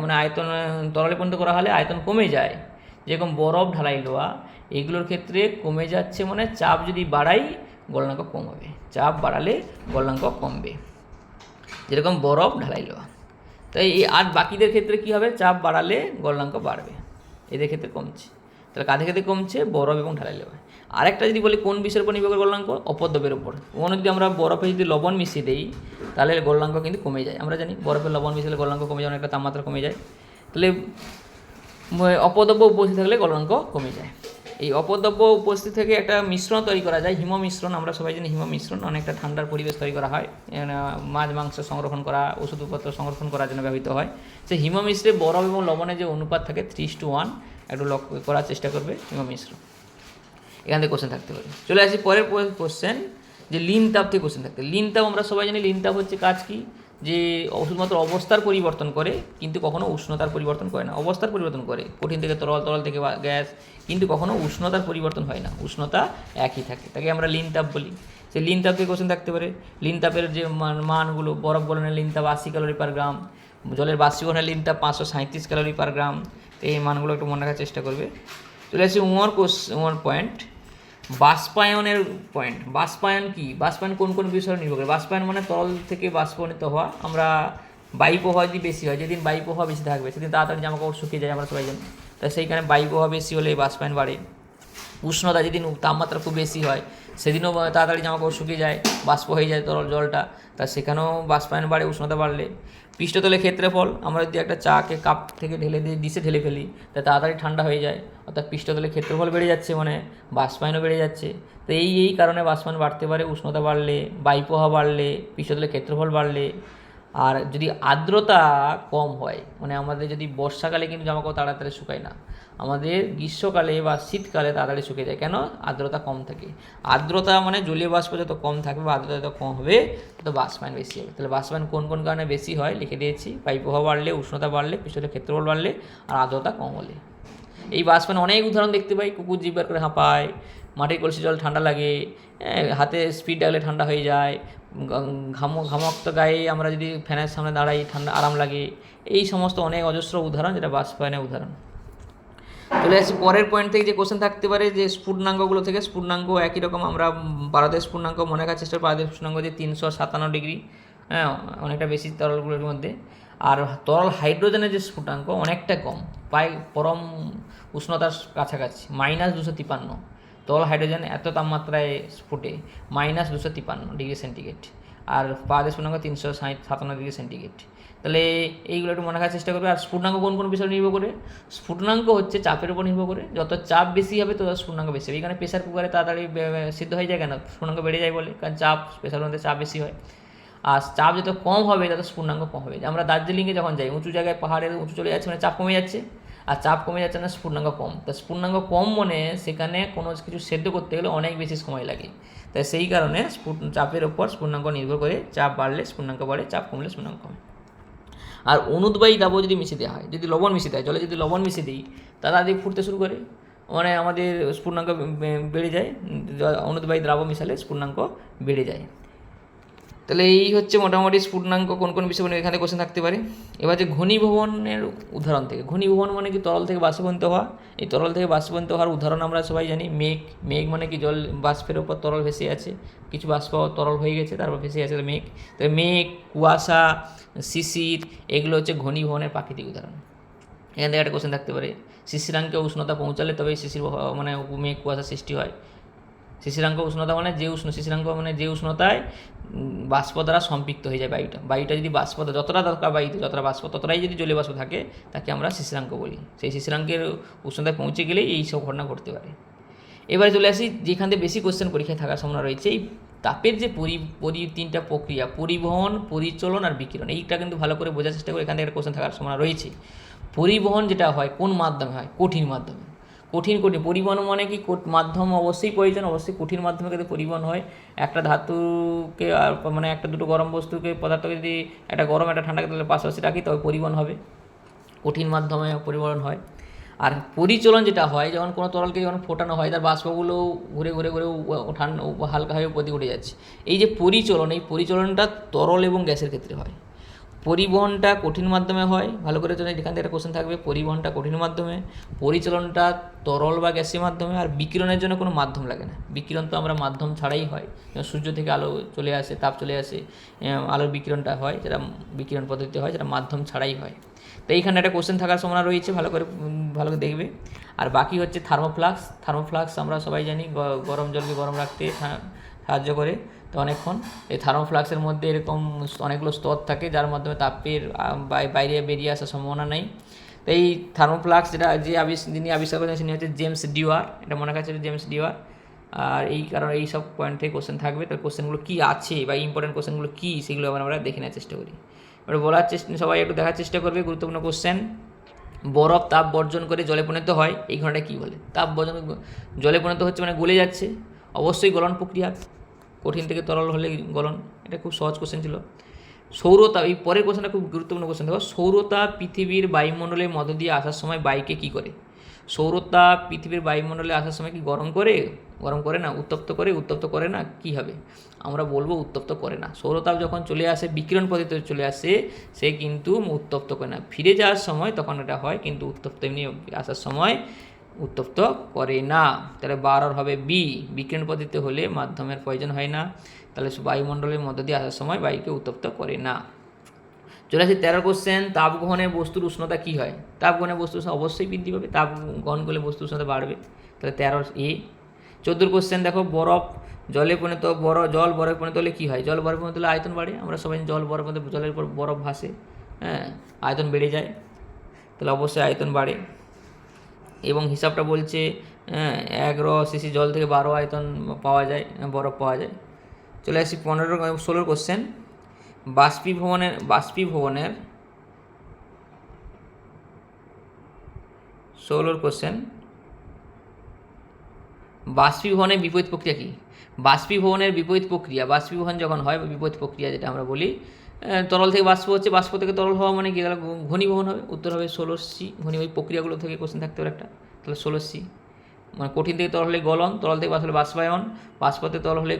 মানে আয়তন তরলে পরিণত করা হলে আয়তন কমে যায়, যেরকম বরফ ঢালাই লোহা এগুলোর ক্ষেত্রে কমে যাচ্ছে, মানে চাপ যদি বাড়াই গলনাঙ্ক কম হবে, চাপ বাড়ালে গলনাঙ্ক কমবে, যেরকম বরফ ঢালাই লোহা। তাই এই আর বাকিদের ক্ষেত্রে কী হবে, চাপ বাড়ালে গলনাঙ্ক বাড়বে, এদের ক্ষেত্রে কমছে। তাহলে কাদের ক্ষেত্রে কমছে, বরফ এবং ঢালাই লোহা। আরেকটা যদি বলি কোন বিষয়ের উপর নির্ভর করে গলনাঙ্ক, অপদ্রবের উপর। কোনো যদি আমরা বরফে যদি লবণ মিশিয়ে দিই তাহলে গলনাঙ্ক কিন্তু কমে যায়, আমরা জানি বরফে লবণ মিশালে গলনাঙ্ক কমে যায়, অনেকটা তাপমাত্রা কমে যায়। তাহলে অপদ্রব্য উপস্থিত থাকলে গলনাঙ্ক কমে যায়। এই অপদ্রব্য উপস্থিত থেকে একটা মিশ্রণ তৈরি করা যায়, হিম মিশ্রণ। আমরা সবাই জানি হিম মিশ্রণ অনেকটা ঠান্ডার পরিবেশ তৈরি করা হয়, মাছ মাংস সংরক্ষণ করা, ওষুধপত্র সংরক্ষণ করার জন্য ব্যবহৃত হয়। সেই হিম মিশ্রে বরফ এবং লবণের যে অনুপাত থাকে 3:1, একটু লক্ষ্য করার চেষ্টা করবে হিম মিশ্র। এখান থেকে কোশ্চেন থাকতে পারে। চলে আসি পরের কোশ্চেন, যে লিন তাপ থেকে কোশ্চেন থাকতে। লিন তাপ আমরা সবাই জানি, লিন তাপ হচ্ছে কাজ কি, যে শুধুমাত্র অবস্থার পরিবর্তন করে কিন্তু কখনো উষ্ণতার পরিবর্তন করে না। অবস্থার পরিবর্তন করে, কঠিন থেকে তরল, তরল থেকে গ্যাস, কিন্তু কখনো উষ্ণতার পরিবর্তন হয় না, উষ্ণতা একই থাকে, তাকে আমরা লিন তাপ বলি। সেই লিন তাপ থেকে কোশ্চেন থাকতে পারে। লিন তাপের যে মানগুলো, বরফ গলনের লিন তাপ 80 ক্যালোরি পার গ্রাম, জলের বাষ্পীভবনের লিন তাপ 537 ক্যালোরি পার গ্রাম। তো এই মানগুলো একটু মনে রাখার চেষ্টা করবে। চলে আসি ওয়ার পয়েন্ট, বাষ্পায়নের পয়েন্ট। বাষ্পায়ন কি, বাষ্পায়ন কোন কোন বিষয়ে নির্ভর করে। বাষ্পায়ন মানে তরল থেকে বাষ্পনীত হওয়া। আমরা বায়ু প্রবাহ যদি বেশি হয়, যেদিন বায়ু প্রবাহ বেশি থাকবে সেদিন তাড়াতাড়ি জামাকাপড় শুকিয়ে যায়, আমরা সবাই জানি। তাই সেইখানে বায়ু প্রবাহ বেশি হলে বাষ্পায়ন বাড়ে। উষ্ণতা যেদিন তাপমাত্রা খুব বেশি হয় সেদিনও তাড়াতাড়ি জামাকাপড় শুকিয়ে যায়, বাষ্প হয়ে যায় তরল জলটা, তা সেখানেও বাষ্পায়ন বাড়ে উষ্ণতা বাড়লে। পৃষ্ঠতলের ক্ষেত্রফল, আমরা যদি একটা চাকে কাপ থেকে ঢেলে দিয়ে ডিশে ঢেলে ফেলি তা তাড়াতাড়ি ঠান্ডা হয়ে যায়, অর্থাৎ পৃষ্ঠতলের ক্ষেত্রফল বেড়ে যাচ্ছে, মানে বাষ্পায়নও বেড়ে যাচ্ছে। তো এই কারণে বাষ্পায়ন বাড়তে পারে, উষ্ণতা বাড়লে, বায়ুপ্রবাহ বাড়লে, পৃষ্ঠতলের ক্ষেত্রফল বাড়লে। আর যদি আর্দ্রতা কম হয়, মানে আমাদের যদি বর্ষাকালে কিন্তু জামাকাপড় তাড়াতাড়ি শুকায় না, আমাদের গ্রীষ্মকালে বা শীতকালে তাড়াতাড়ি শুকিয়ে যায়, কেন, আর্দ্রতা কম থাকে। আর্দ্রতা মানে জলীয় বাষ্প যত কম থাকবে বা আর্দ্রতা যত কম হবে তত বাষ্পায়ন বেশি হবে। তাহলে বাষ্পায়ন কোন কোন কারণে বেশি হয় লিখে দিয়েছি, বায়ুপ্রবাহ বাড়লে, উষ্ণতা বাড়লে, পৃষ্ঠতলের ক্ষেত্রফল বাড়লে, আর আর্দ্রতা কম হলে। এই বাষ্পায়ন অনেক উদাহরণ দেখতে পাই, কুকুর জিভ বার করে হাঁপায়, মাটির কলসি জল ঠান্ডা লাগে, হাতে স্পিড ডাকলে ঠান্ডা হয়ে যায়, ঘামক্ত গায়ে আমরা যদি ফ্যানের সামনে দাঁড়াই ঠান্ডা আরাম লাগে। এই সমস্ত অনেক অজস্র উদাহরণ, যেটা বাষ্পায়নের উদাহরণ। চলে আসছি পরের পয়েন্ট থেকে যে কোশ্চেন থাকতে পারে, যে স্ফুটনাঙ্কগুলো থেকে। স্ফুটনাঙ্ক একই রকম, আমরা পারদের স্ফুটনাঙ্ক মনে রাখার চেষ্টা করি। পারদের স্ফুটনাঙ্ক যে 357 ডিগ্রি, হ্যাঁ, অনেকটা বেশি তরলগুলোর মধ্যে। আর তরল হাইড্রোজেনের যে স্ফুটনাঙ্ক অনেকটা কম, প্রায় পরম উষ্ণতার কাছাকাছি, -253। তরল হাইড্রোজেন এত তাপমাত্রায় স্ফুটে, -253 ডিগ্রি সেন্টিগ্রেড। আর পারদের স্ফুটনাঙ্ক 357 ডিগ্রি সেন্টিগ্রেড। তাহলে এইগুলো একটু মনে রাখার চেষ্টা করবে। আর স্ফুটনাঙ্ক কোন কোন বিষয় নির্ভর করে, স্ফুটনাঙ্ক হচ্ছে চাপের উপর নির্ভর করে। যত চাপ বেশি হবে তত স্ফুটনাঙ্ক বেশি হবে। এখানে প্রেশার কুকারে তাড়াতাড়ি সিদ্ধ হয়ে যায়, কেন, স্ফুটনাঙ্ক বেড়ে যায় বলে, কারণ চাপ, প্রেশারের মধ্যে চাপ বেশি হয়। আর চাপ যত কম হবে তত স্ফুটনাঙ্ক কম হবে। আমরা দার্জিলিংয়ে যখন যাই, উঁচু জায়গায় পাহাড়ের উঁচু চলে যাচ্ছে, মানে চাপ কমে যাচ্ছে, আর চাপ কমে যাচ্ছে না, স্ফুটনাঙ্ক কম। তা স্ফুটনাঙ্ক কম মানে সেখানে কোনো কিছু সেদ্ধ করতে গেলে অনেক বেশি সময় লাগে। তাই সেই কারণে চাপের ওপর স্ফুটনাঙ্ক নির্ভর করে, চাপ বাড়লে স্ফুটনাঙ্ক বাড়ে, চাপ কমলে স্ফুটনাঙ্ক কমে। আর অনুদ্বায়ী দ্রাবক যদি মিশিয়ে দেওয়া হয়, যদি লবণ মিশিয়ে দেয়, জলে যদি লবণ মিশিয়ে দিই তাড়াতাড়ি ফুটতে শুরু করে, মানে আমাদের স্ফুটনাঙ্ক বেড়ে যায়। অনুদ্বায়ী দ্রাবক মিশালে স্ফুটনাঙ্ক বেড়ে যায়। তাহলে এই হচ্ছে মোটামুটি স্ফুটনাঙ্ক কোন কোন বিষয় এখানে কোশ্চেন থাকতে পারে। এবার যে ঘনীভবনের উদাহরণ থেকে, ঘনীভবন মানে কি, তরল থেকে বাষ্পীভূত হওয়া। এই তরল থেকে বাষ্পীভূত হওয়ার উদাহরণ আমরা সবাই জানি, মেঘ। মেঘ মানে কি, জল বাষ্পের ওপর তরল ভেসে আছে, কিছু বাষ্প তরল হয়ে গেছে তারপর ভেসে আছে মেঘ। তাহলে মেঘ, কুয়াশা, শিশির, এগুলো হচ্ছে ঘনীভবনের প্রাকৃতিক উদাহরণ। এখান থেকে একটা কোশ্চেন থাকতে পারে, শিশিরাঙ্কে উষ্ণতা পৌঁছালে তবে শিশির মানে মেঘ কুয়াশা সৃষ্টি হয়। শিশিরাঙ্ক উষ্ণতা মানে শিশিরাঙ্ক মানে যে উষ্ণতায় বাষ্প দ্বারা সম্পৃক্ত হয়ে যায় বায়ুটা যদি বাষ্প যতটা দরকার বায়ুতে যতটা বাষ্প ততটাই যদি জলীয় বাষ্প থাকে তাকে আমরা শিশিরাঙ্ক বলি। সেই শিশিরাঙ্কের উষ্ণতায় পৌঁছে গেলেই এই সব ঘটনা ঘটতে পারে। এবারে চলে আসি যেখান থেকে বেশি কোশ্চেন পরীক্ষায় থাকার সম্ভাবনা রয়েছে, এই তাপের যে তিনটা প্রক্রিয়া, পরিবহন, পরিচলন আর বিকিরণ, এইটা কিন্তু ভালো করে বোঝার চেষ্টা করে, এখান থেকে একটা কোশ্চেন থাকার সম্ভাবনা রয়েছে। পরিবহন যেটা হয় কোন মাধ্যমে হয়? কঠিন মাধ্যমে। কঠিন পরিবহন মানে কি? মাধ্যম অবশ্যই প্রয়োজন, অবশ্যই কঠিন মাধ্যমে কিন্তু পরিবহন হয়। একটা ধাতুকে মানে একটা দুটো গরম বস্তুকে পদার্থকে যদি একটা গরম একটা ঠান্ডাকে তাহলে পাশাপাশি রাখি তবে পরিবহন হবে, কঠিন মাধ্যমে পরিবহন হয়। আর পরিচলন যেটা হয়, যখন কোনো তরলকে যখন ফোটানো হয় তার বাষ্পগুলো ঘুরে ঘুরে ঘুরে ঠান্ডা হালকা হয়ে উপরে উঠে যাচ্ছে, এই যে পরিচলন, এই পরিচলনটা তরল এবং গ্যাসের ক্ষেত্রে হয়। পরিবহনটা কঠিন মাধ্যমে হয়, ভালো করে জানেন, এখান থেকে একটা কোশ্চেন থাকবে, পরিবহনটা কঠিন মাধ্যমে, পরিচালনটা তরল বা গ্যাসের মাধ্যমে। আর বিকিরণের জন্য কোনো মাধ্যম লাগে না, বিকিরণ তো আমরা মাধ্যম ছাড়াই হয়, সূর্য থেকে আলো চলে আসে, তাপ চলে আসে, আলোর বিকিরণটা হয়, যেটা বিকিরণ পদ্ধতি হয়, যেটা মাধ্যম ছাড়াই হয়। তো এইখানে একটা কোশ্চেন থাকার সম্ভাবনা রয়েছে, ভালো করে দেখবে। আর বাকি হচ্ছে থার্মোফ্লাক্স আমরা সবাই জানি গরম জলকে গরম রাখতে সাহায্য করে। তো অনেকক্ষণ এই থার্মোফ্লাক্সের মধ্যে এরকম অনেকগুলো স্তর থাকে যার মাধ্যমে তাপের বাইরে বেরিয়ে আসার সম্ভাবনা নেই। তো এই থার্মোফ্লাক্স যিনি আবিষ্কার করেছেন তিনি হচ্ছে জেমস ডিওয়ার, এটা মনে কাছে জেমস ডিওয়ার। আর এই কারণে এই সব পয়েন্ট থেকে কোশ্চেন থাকবে, তো কোশ্চেনগুলো কী আছে বা ইম্পর্টেন্ট কোশ্চেনগুলো কী সেগুলো আমরা দেখে নেওয়ার চেষ্টা করি। এবার সবাই একটু দেখার চেষ্টা করবে গুরুত্বপূর্ণ কোশ্চেন। বরফ তাপ বর্জন করে জলে পরিণত হয়, এই ঘটনাটা কী বলে? তাপ বর্জন জলে পরিণত হচ্ছে মানে গলে যাচ্ছে, অবশ্যই গলন প্রক্রিয়া, কঠিন থেকে তরল হলে গলন। এটা খুব সহজ কোশ্চেন ছিল। সৌরতাপ, এই পরের কোশ্চেনটা খুব গুরুত্বপূর্ণ কোশ্চেন। দেখো, সৌরতাপ পৃথিবীর বায়ুমণ্ডলের মধ্য দিয়ে আসার সময় বায়ুকে কী করে? সৌরতাপ পৃথিবীর বায়ুমণ্ডলে আসার সময় কি গরম করে না, উত্তপ্ত করে না, কী হবে? আমরা বলবো উত্তপ্ত করে না। সৌরতাপ যখন চলে আসে বিকিরণ পদ্ধতিতে চলে আসে, সে কিন্তু উত্তপ্ত করে না, ফিরে যাওয়ার সময় তখন এটা হয়, কিন্তু উত্তপ্ত এমনি আসার সময় উত্তপ্ত করে না। তাহলে 12 হবে বি, বিকিরণ পদ্ধতিতে হলে মাধ্যমের প্রয়োজন হয় না, তাহলে বায়ুমণ্ডলের মধ্য দিয়ে আসার সময় বায়ুকে উত্তপ্ত করে না। চলে আসি 13 কোশ্চেন, তাপ গ্রহণের বস্তুর উষ্ণতা কী হয়? তাপ গ্রহণের বস্তুর উষ্ণতা অবশ্যই বৃদ্ধি পাবে, তাপ গ্রহণ করলে বস্তুর উষ্ণতা বাড়বে, তাহলে 13 এ। 14 কোশ্চেন দেখো, জল বরফে পরিণত হলে কী হয়? জল বরফে পরিণত হলে আয়তন বাড়ে, আমরা সবাই জল বরফ জলের উপর বরফ ভাসে, হ্যাঁ, আয়তন বেড়ে যায়, তাহলে অবশ্যই আয়তন বাড়ে। এবং হিসাবটা বলছে 1 জল থেকে 12 আয়তন পাওয়া যায়, বরফ পাওয়া যায়। চলে আসি 16 কোশ্চেন, বাষ্পীভবনের 16 কোশ্চেন, বাষ্পীভবনের বিপরীত প্রক্রিয়া কী? বাষ্পীভবনের বিপরীত প্রক্রিয়া, বাষ্পীভবন যখন হয় বিপরীত প্রক্রিয়া যেটা আমরা বলি, তরল থেকে বাষ্প হচ্ছে, বাষ্প থেকে তরল হওয়া মানে কি? তাহলে ঘনীভবন হবে, উত্তর হবে 16C। ওই প্রক্রিয়াগুলো থেকে কোশ্চেন থাকতে পারে একটা, তাহলে 16C। মানে কঠিন থেকে তরল হলে গলন, তরল থেকে বাষ্প হলে বাষ্পায়ন, বাষ্প থেকে তরল হলে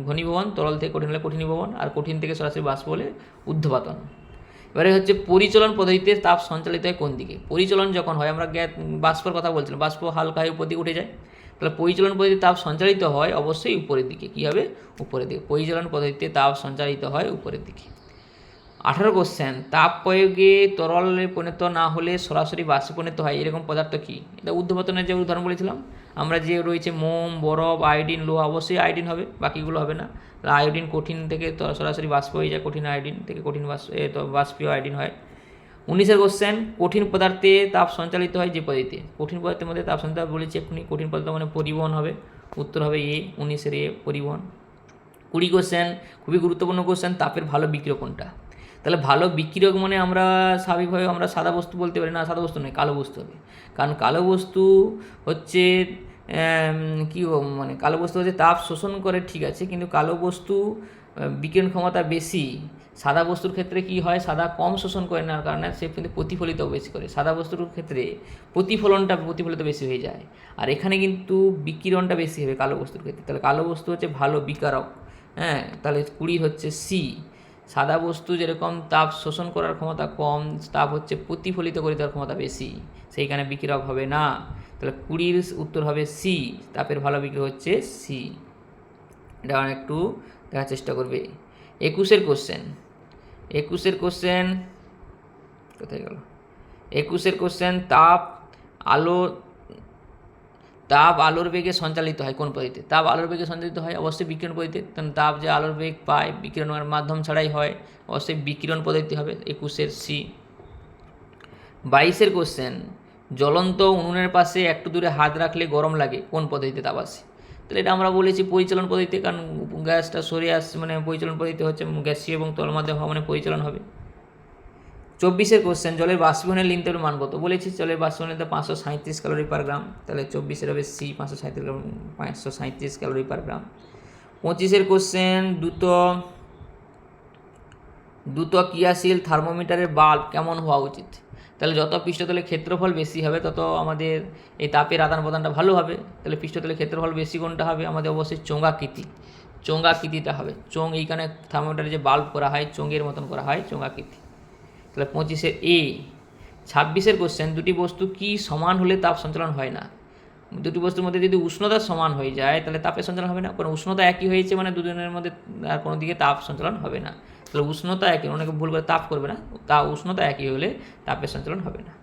ঘনীভবন, তরল থেকে কঠিন হলে কঠিনীভবন, আর কঠিন থেকে সরাসরি বাষ্প হলে ঊর্ধ্বপাতন। এবারে হচ্ছে পরিচলন পদ্ধতিতে তাপ সঞ্চালিত হয় কোন দিকে? পরিচলন যখন হয়, আমরা বাষ্পর কথা বলছিলাম, বাষ্প হালকা হয়ে উপর দিকে উঠে যায়, তাহলে পরিচলন পদ্ধতিতে তাপ সঞ্চালিত হয় অবশ্যই উপরের দিকে। কী হবে? উপরের দিকে। পরিচলন পদ্ধতিতে তাপ সঞ্চালিত হয় উপরের দিকে। 18 কোশ্চেন, তাপ প্রয়োগে তরলে পরিণত না হলে সরাসরি বাষ্পে পরিণত হয় এরকম পদার্থ কী? এটা ঊর্ধ্বপাতনের যে উদাহরণ বলেছিলাম আমরা, যে রয়েছে মোম, বরফ, আয়োডিন, লোহা, অবশ্যই আয়োডিন হবে, বাকিগুলো হবে না। আয়োডিন কঠিন থেকে সরাসরি বাষ্প হয়ে যায়, কঠিন আয়োডিন থেকে কঠিন বাষ্পীয় আয়োডিন হয়। 19 কোশ্চেন, কঠিন পদার্থে তাপ সঞ্চালিত হয় যে পদ্ধতিতে? কঠিন পদার্থের মধ্যে তাপ সঞ্চালিত বলেছি এক্ষুনি, কঠিন পদার্থ মানে পরিবহন হবে, উত্তর হবে এ, 19 এ পরিবহন। 20 কোশ্চেন, খুবই গুরুত্বপূর্ণ কোশ্চেন, তাপের ভালো বিক্রিয়ক কোনটা? তাহলে ভালো বিক্রিয়ক মানে আমরা স্বাভাবিকভাবে আমরা সাদা বস্তু বলতে পারি না, সাদা বস্তু নয়, কালো বস্তু হবে। কারণ কালো বস্তু হচ্ছে কালো বস্তু হচ্ছে তাপ শোষণ করে, ঠিক আছে, কিন্তু কালো বস্তু বিকিরণ ক্ষমতা বেশি। সাদা বস্তুর ক্ষেত্রে কি হয়? সাদা কম শোষণ করে নেওয়ার কারণে সে কিন্তু প্রতিফলিত বেশি করে। সাদা বস্তুর ক্ষেত্রে প্রতিফলিত বেশি হয়ে যায়, আর এখানে কিন্তু বিকিরণটা বেশি হবে কালো বস্তুর ক্ষেত্রে। তাহলে কালো বস্তু হচ্ছে ভালো বিকারক, হ্যাঁ, তাহলে 20 হচ্ছে সি। সাদা বস্তু যেরকম তাপ শোষণ করার ক্ষমতা কম, তাপ হচ্ছে প্রতিফলিত করে দেওয়ার ক্ষমতা বেশি, সেইখানে বিকিরক হবে না, তাহলে 20 উত্তর হবে সি, তাপের ভালো বিক্রিয়ক হচ্ছে সি। এটা একটু দেখার চেষ্টা করবে। 21 কোশ্চেন কোথায় গেল? 21 কোশ্চেন, তাপ আলোর বেগে সঞ্চালিত হয় কোন পদ্ধতিতে? তাপ আলোর বেগে সঞ্চালিত হয় অবশ্যই বিকিরণ পদ্ধতিতে, কারণ তাপ যে আলোর বেগ পায় বিকিরণের মাধ্যম ছাড়াই হয়, অবশ্যই বিকিরণ পদ্ধতি হবে 21-এর সি। 22-এর কোশ্চেন, জ্বলন্ত উনুনের পাশে একটু দূরে হাত রাখলে গরম লাগে কোন পদ্ধতিতে তাপ আসে? তাহলে এটা আমরা বলেছি পরিচালন পদ্ধতিতে, কারণ গ্যাসটা সরে আসছে মানে পরিচালন পদ্ধতি হচ্ছে গ্যাসীয় এবং তরল মাধ্যমে হওয়া মানে পরিচালন হবে। 24-এর কোশ্চেন, জলের বাষ্পীভবনের লিনতের মান কত? বলেছি জলের বাষ্পীভবনের 537 ক্যালোরি পার গ্রাম, তাহলে 24-এর হবে সি 537 ক্যালোরি পার গ্রাম। 25-এর কোশ্চেন, দ্রুত ক্রিয়াশীল থার্মোমিটারের বাল্ব কেমন হওয়া উচিত? তাহলে যত পৃষ্ঠতলের ক্ষেত্রফল বেশি হবে তত আমাদের এই তাপের আদান প্রদানটা ভালো হবে। তাহলে পৃষ্ঠতলের ক্ষেত্রফল বেশি কোনটা হবে? আমাদের অবশ্যই চোঙাকৃতিটা হবে। চোঙ এইখানে থার্মোমিটারে যে বাল্ব করা হয় চোঙের মতন করা হয়, চোঙাকৃতি। তাহলে 25-এর এ। 26-এর কোশ্চেন, দুটি বস্তু কি সমান হলে তাপ সঞ্চালন হয় না? দুটি বস্তুর মধ্যে যদি উষ্ণতা সমান হয়ে যায় তাহলে তাপের সঞ্চালন হবে না, কারণ উষ্ণতা একই হয়েছে মানে দুজনের মধ্যে আর কোনো দিকে তাপ সঞ্চালন হবে না। তাহলে উষ্ণতা একই, অনেকে ভুল করে তাপ করবে না, উষ্ণতা একই হলে তাপের সঞ্চালন হবে না।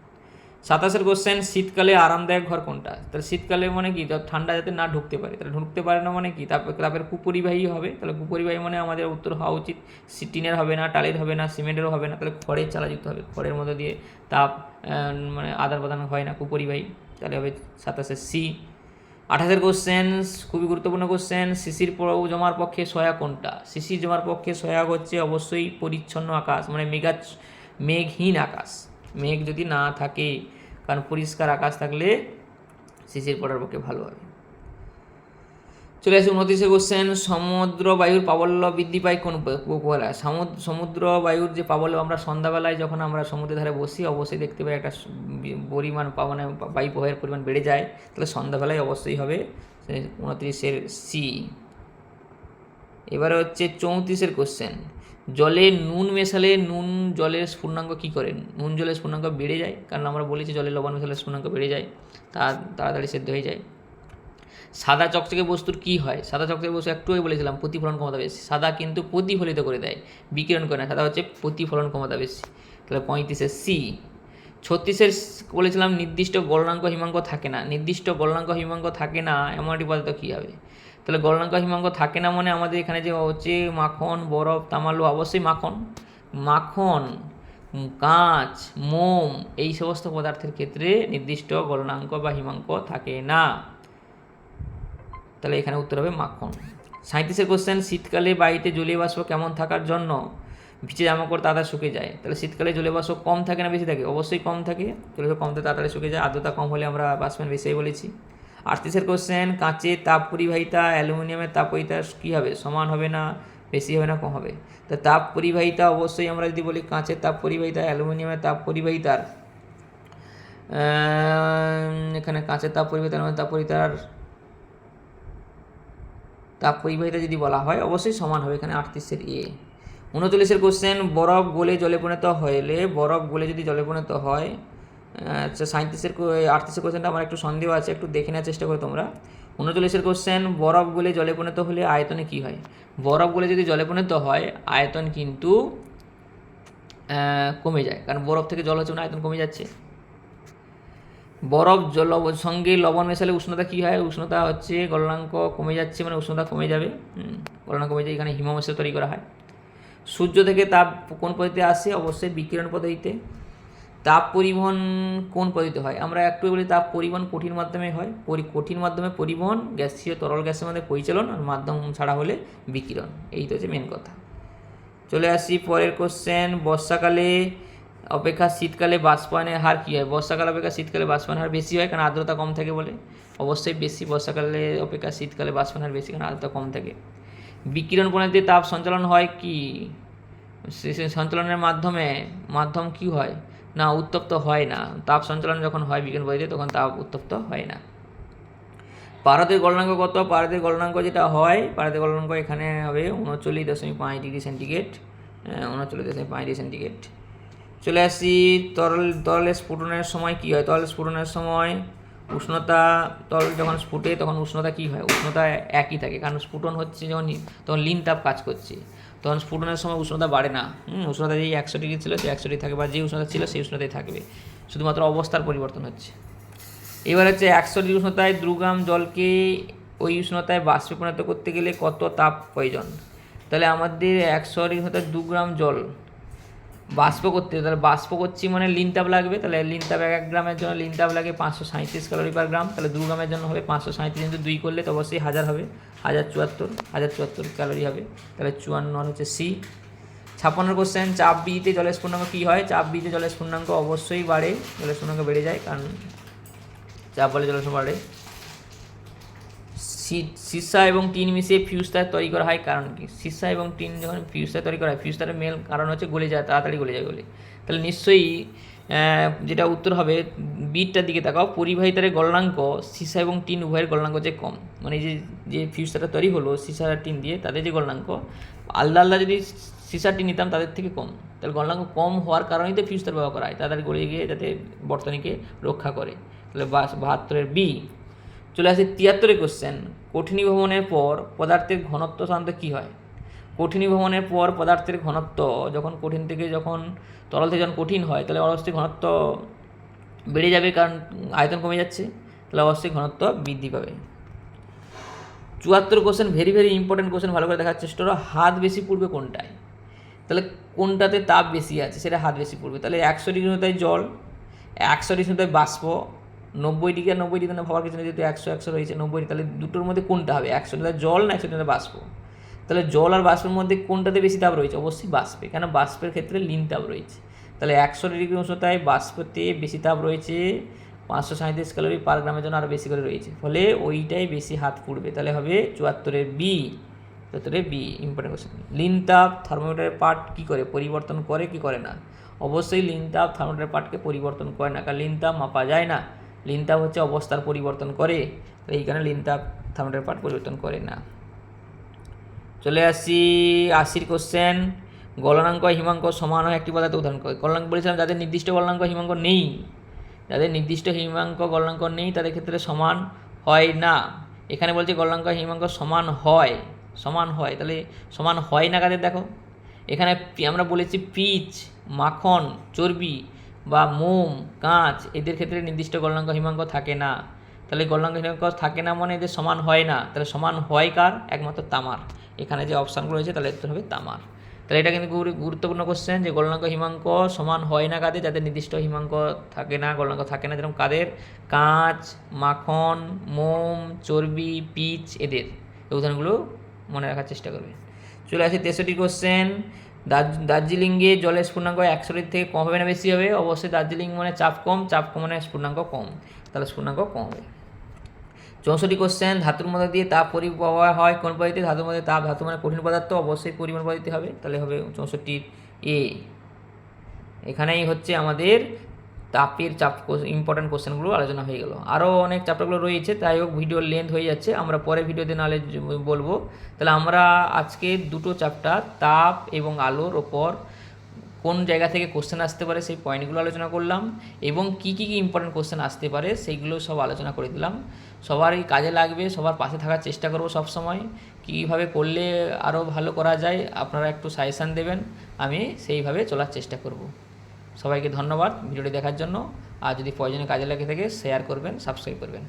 27-এর কোশ্চেন, শীতকালে আরামদায়ক ঘর কোনটা? তাহলে শীতকালে মানে কি, ঠান্ডা যাতে না ঢুকতে পারে, তাহলে ঢুকতে পারে না মানে কি, তাপের কুপরিবাহী হবে। তাহলে কুপরিবাহী মানে আমাদের উত্তর হওয়া উচিত টিনের হবে না, টালির হবে না, সিমেন্টেরও হবে না, তাহলে খড়ের চালা যুক্ত হবে। খড়ের মধ্যে দিয়ে তাপ মানে আদান প্রদান হয় না, কুপরিবাহী, তাহলে হবে 27-এর সি। 28-এর কোশ্চেন, খুবই গুরুত্বপূর্ণ কোশ্চেন, শিশির জমার পক্ষে সহায়ক কোনটা? শিশির জমার পক্ষে সহায়ক হচ্ছে অবশ্যই পরিচ্ছন্ন আকাশ, মানে মেঘহীন আকাশ। মেঘ যদি না থাকে, কারণ পরিষ্কার আকাশ থাকলে শিশির পড়ার পক্ষে ভালো হবে। চলে আসি 29-এর কোশ্চেন, সমুদ্র বায়ুর প্রাবল্য বৃদ্ধি পায় কোন উপকারে? সমুদ্র বায়ুর যে প্রাবল্য, আমরা সন্ধ্যাবেলায় যখন আমরা সমুদ্রের ধারে বসি অবশ্যই দেখতে পাই একটা পরিমাণ মানে বায়ু প্রবাহের পরিমাণ বেড়ে যায়, তাহলে সন্ধ্যাবেলায় অবশ্যই হবে 29-এর সি। এবারে হচ্ছে 34-এর কোশ্চেন, জলে নুন মেশালে নুন জলের স্ফুটনাঙ্ক কী করেন? নুন জলের স্ফুটনাঙ্ক বেড়ে যায়, কারণ আমরা বলেছি জলে লবণ মেশালে স্ফুটনাঙ্ক বেড়ে যায়, তাড়াতাড়ি সেদ্ধ হয়ে যায়। সাদা চকচকে বস্তুর কি হয়? সাদা চকচকে বস্তু একটু বলেছিলাম প্রতিফলন ক্ষমতা বেশি। সাদা কিন্তু প্রতিফলিত করে দেয়, বিকিরণ করে না, সাদা হচ্ছে প্রতিফলন ক্ষমতা বেশি। তাহলে 35-এর সি। 36-এর বলেছিলাম নির্দিষ্ট গলনাঙ্ক হিমাঙ্ক থাকে না। নির্দিষ্ট গলনাঙ্ক হিমাঙ্ক থাকে না এমন একটি পদার্থ কী হবে? তাহলে গলনাঙ্ক হিমাঙ্ক থাকে না মানে আমাদের এখানে যে হচ্ছে মাখন, বরফ, তামালু, অবশ্যই মাখন, কাঁচ, মোম, এই সমস্ত পদার্থের ক্ষেত্রে নির্দিষ্ট গলনাঙ্ক বা হিমাঙ্ক থাকে না, তাহলে এখানে উত্তর হবে মাখন। 37-এর কোশ্চেন, শীতকালে বাড়িতে জলীয় বাষ্প কেমন থাকার জন্য ভিজে জামাকাপড় তাড়াতাড়ি শুকিয়ে যায়? তাহলে শীতকালে জলীয় বাষ্প কম থাকে না বেশি থাকে? অবশ্যই কম থাকে, জলীয় কম থাকে তাড়াতাড়ি শুকিয়ে যায়, আর্দ্রতা কম হলে আমরা বাষ্পায়ন বেশি বলেছি। 38-এর কোশ্চেন, কাঁচের তাপ পরিবাহিতা অ্যালুমিনিয়ামের তাপ পরিবাহিতা কী হবে? সমান হবে না, বেশি হবে না, কম হবে? তো তাপ পরিবাহিতা অবশ্যই আমরা যদি বলি কাঁচের তাপ পরিবাহিতা অ্যালুমিনিয়ামের তাপ পরিবাহিতার, এখানে কাঁচের তাপ পরিবাহিতা তাপ পরিবাহিতা যদি বলা হয় অবশ্যই সমান হবে, এখানে 38-এর এ। 39-এর কোশ্চেন, বরফ গলে জলে পরিণত যদি জলে পরিণত হয়, আচ্ছা 38-এর কোশ্চেনটা আমার একটু সন্দেহ আছে, একটু দেখে নেওয়ার চেষ্টা করো তোমরা। 39-এর কোশ্চেন, বরফ গলে জলে পরিণত হলে আয়তনে কী হয়? বরফ গলে যদি জলে পরিণত হয় আয়তন কিন্তু কমে যায়, কারণ বরফ থেকে জল হচ্ছে না, আয়তন কমে যাচ্ছে। বরফ সঙ্গে লবণ মেশালে উষ্ণতা কী হয়? উষ্ণতা হচ্ছে গলনাঙ্ক কমে যাচ্ছে, মানে উষ্ণতা কমে যাবে, গলনাঙ্ক কমে যায়, এখানে হিমবাহ তৈরি করা হয়। সূর্য থেকে তাপ কোন পদ্ধতিতে আসে? অবশ্যই বিকিরণ পদ্ধতিতে। তাপ পরিবহন কোন পদ্ধতিতে হয়? আমরা একটু বলি তাপ পরিবহন কঠিন মাধ্যমে হয়, কঠিন মাধ্যমে পরিবহন, গ্যাসীয় তরল গ্যাসের মধ্যে পরিচালন, আর মাধ্যম ছাড়া হলে বিকিরণ, এই তো হচ্ছে মেন কথা। চলে আসি পরের কোশ্চেন, বর্ষাকালে অপেক্ষা শীতকালে বাষ্পায়নের হার কী হয়? বর্ষাকাল অপেক্ষা শীতকালে বাষ্পায়নের হার বেশি হয়, কারণ আর্দ্রতা কম থাকে বলে, অবশ্যই বেশি, বর্ষাকালে অপেক্ষা শীতকালে বাষ্পায়নের হার বেশি, কারণ আর্দ্রতা কম থাকে। বিকিরণ প্রণালীতে তাপ সঞ্চালন হয় কি? সঞ্চালনের মাধ্যম কি হয় না? উত্তপ্ত হয় না। তাপ সঞ্চালন যখন হয় বিকিরণ পদ্ধতিতে তখন তাপ উত্তপ্ত হয় না। পারদের গলনাঙ্ক কত? পারদের গলনাঙ্ক যেটা হয়, পারদের গলনাঙ্ক এখানে হবে 39.5 ডিগ্রি সেন্টিগ্রেড, 39.5 ডিগ্রি সেন্টিগ্রেড। চলে আসি তরলের স্ফুটনের সময় কী হয়? তরল স্ফুটনের সময় উষ্ণতা, তরল যখন স্ফুটে তখন উষ্ণতা কী হয়? উষ্ণতা একই থাকে, কারণ স্ফুটন হচ্ছে তখন লিন তাপ কাজ করছে, তখন স্ফুটনের সময় উষ্ণতা বাড়ে না। উষ্ণতা যেই 100 ডিগ্রি ছিল সেই 100 ডিগ্রি থাকবে, বা যে উষ্ণতা ছিল সেই উষ্ণতাই থাকবে, শুধুমাত্র অবস্থার পরিবর্তন হচ্ছে। এবার হচ্ছে 100 ডিগ্রি উষ্ণতায় 2 গ্রাম জলকে ওই উষ্ণতায় বাষ্পে পরিণত করতে গেলে কত তাপ প্রয়োজন। তাহলে আমাদের 100 ডিগ্রি উষ্ণতায় 2 গ্রাম জল বাষ্প করতে, তাহলে বাষ্প করছি মানে লিন তাপ লাগবে। তাহলে লিন তাপ 1 গ্রামের জন্য লিন তাপ লাগে 537 ক্যালোরি পার গ্রাম। তাহলে 2 গ্রামের জন্য হবে 537 ইন্টু 2 করলে তো অবশ্যই 1000 হবে, 1074 ক্যালোরি হবে। তাহলে 54 হচ্ছে সি। 56 কোশ্চেন, চাপ বিতে জলের স্ফুটনাঙ্ক কী হয়। চাপ বিতে জলের স্ফুটনাঙ্ক অবশ্যই বাড়ে, জলের স্ফুটনাঙ্ক বেড়ে যায়, কারণ চাপ বলে জলের স্ফুটনাঙ্ক বাড়ে। সীসা এবং টিন মিশিয়ে ফিউজ তার তৈরি করা হয়, কারণ কি। সীসা এবং টিন যখন ফিউজ তার তৈরি করা হয়, ফিউজ তারের মেল কারণ হচ্ছে গলে যায়, তাড়াতাড়ি গলে যায় বলে। তাহলে নিশ্চয়ই যেটা উত্তর হবে বিটার দিকে তাকাও, পরিবাহী তারের গলনাঙ্ক সীসা এবং টিন উভয়ের গলনাঙ্ক যে কম, মানে যে ফিউজ তারটা তৈরি হলো সীসা আর টিন দিয়ে, তাদের যে গলনাঙ্ক আলাদা আলাদা যদি সীসা টিন নিতাম তাদের থেকে কম, তাহলে গলনাঙ্ক কম হওয়ার কারণেই তো ফিউজ তার ব্যবহার করা হয়, তাড়াতাড়ি গলে গিয়ে যাতে বর্তনীকে রক্ষা করে। তাহলে 72-এর বি। চলে আসে 73 কোশ্চেন, কঠিনীভবনের পর পদার্থের ঘনত্ব সাধারণত কী হয়। কঠিনীভবনের পর পদার্থের ঘনত্ব যখন কঠিন থেকে যখন তরল থেকে যখন কঠিন হয়, তাহলে অবশ্যই ঘনত্ব বেড়ে যাবে, কারণ আয়তন কমে যাচ্ছে, তাহলে অবশ্যই ঘনত্ব বৃদ্ধি পাবে। 74 question, very very important question, ভালো করে দেখার চেষ্টা করো। হাত বেশি পড়বে কোনটায়, তাহলে কোনটাতে তাপ বেশি আছে সেটা হাত বেশি পড়বে। তাহলে 100 ডিগ্রি উষ্ণতায় জল, 100 ডিগ্রি উষ্ণতায় বাষ্প, 90 ডিগ্রি আর 90 ডিগ্রি ভাবার কিছু নেই, যেহেতু 100 রয়েছে 90, তাহলে দুটোর মধ্যে কোনটা হবে, 100 ডিগ্রি জল না 100 ডিগ্রি বাষ্প। তাহলে জল আর বাষ্পের মধ্যে কোনটাতে বেশি তাপ রয়েছে, অবশ্যই বাষ্পে, কেন বাষ্পের ক্ষেত্রে লিন তাপ রয়েছে। তাহলে 100 ডিগ্রি উষ্ণতায় বাষ্পতে বেশি তাপ রয়েছে, 537 ক্যালোরি পার গ্রামের জন্য আরও বেশি করে রয়েছে, ফলে ওইটাই বেশি হাত পুড়বে। তাহলে হবে 74-এর বি। 74-এর বি ইম্পর্টেন্ট কোশ্চেন। লিন তাপ থার্মোমিটারের পার্ট কী করে, পরিবর্তন করে কি করে না। অবশ্যই লিন তাপ থার্মোমিটারের পার্টকে পরিবর্তন করে না, কারণ লিন তাপ মাপা যায় না, লিন তাপ হচ্ছে অবস্থার পরিবর্তন করে, এই কারণে লিন তাপ থার্মোমিটারের পার্ট পরিবর্তন করে না। চলে আসি 80 কোশ্চেন, গলনাঙ্ক হিমাঙ্ক সমান হয় একটি পদার্থ উদাহরণ করে। গলনাঙ্ক বলেছিলাম যাদের নির্দিষ্ট গলনাঙ্ক হিমাঙ্ক নেই, যাদের নির্দিষ্ট হিমাঙ্ক গলনাঙ্ক নেই তাদের ক্ষেত্রে সমান হয় না। এখানে বলছে গলনাঙ্ক হিমাঙ্ক সমান হয়, সমান হয়, তাহলে সমান হয় না কাদের দেখো। এখানে আমরা বলেছি পিচ, মাখন, চর্বি বা মোম, কাঁচ, এদের ক্ষেত্রে নির্দিষ্ট গলনাঙ্ক হিমাঙ্ক থাকে না। তাহলে গলনাঙ্ক হিমাঙ্ক থাকে না মানে এদের সমান হয় না, তাহলে সমান হয় কার, একমাত্র তামার। এখানে যে অপশানগুলো রয়েছে তাহলে উত্তর হবে তামার। তাহলে এটা কিন্তু গুরুত্বপূর্ণ কোশ্চেন, যে গলনাঙ্ক হিমাঙ্ক সমান হয় না কাদের, যাদের নির্দিষ্ট হিমাঙ্ক থাকে না, গলনাঙ্ক থাকে না, যেরকম কাদের, কাঁচ, মাখন, মোম, চর্বি, পিচ, এদের এই উদাহরণগুলো মনে রাখার চেষ্টা করবে। চলে আসে 63 কোশ্চেন, দার্জিলিংয়ে জলের স্ফুটনাঙ্ক 100 থেকে কম হবে না বেশি হবে। অবশ্যই দার্জিলিং মানে চাপ কম, চাপ কম মানে স্ফুটনাঙ্ক কম, তাহলে স্ফুটনাঙ্ক কম হবে। 64 কোশ্চেন, ধাতুর মধ্যে দিয়ে তাপ পরিবাহ হয় কোন পদ্ধতিতে। ধাতুর মধ্যে তাপ, ধাতু মানে কঠিন পদার্থ, অবশ্যই পরিমাণ পদ্ধতি হবে, তাহলে হবে 64 এ। এখানেই হচ্ছে আমাদের তাপের চাপ ইম্পর্ট্যান্ট কোশ্চেনগুলো আলোচনা হয়ে গেল। আরও অনেক চ্যাপ্টারগুলো রয়েছে, তাই হোক ভিডিওর লেন্থ হয়ে যাচ্ছে, আমরা পরে ভিডিওতে নাহলে বলবো। তাহলে আমরা আজকে দুটো চ্যাপ্টার তাপ এবং আলোর ওপর কোন জায়গা থেকে কোশ্চেন আসতে পারে সেই পয়েন্টগুলো আলোচনা করলাম, এবং কী কী ইম্পর্টেন্ট কোশ্চেন আসতে পারে সেইগুলো সব আলোচনা করে দিলাম। সবারই কাজে লাগবে, সবার পাশে থাকার চেষ্টা করব সব সময়, কীভাবে করলে আরও ভালো করা যায় আপনারা একটু সাজেশান দেবেন, আমি সেইভাবে চলার চেষ্টা করব। সবাইকে ধন্যবাদ ভিডিওটি দেখার জন্য, আর যদি প্রয়োজনে কাজে লাগে থাকে শেয়ার করবেন, সাবস্ক্রাইব করবেন।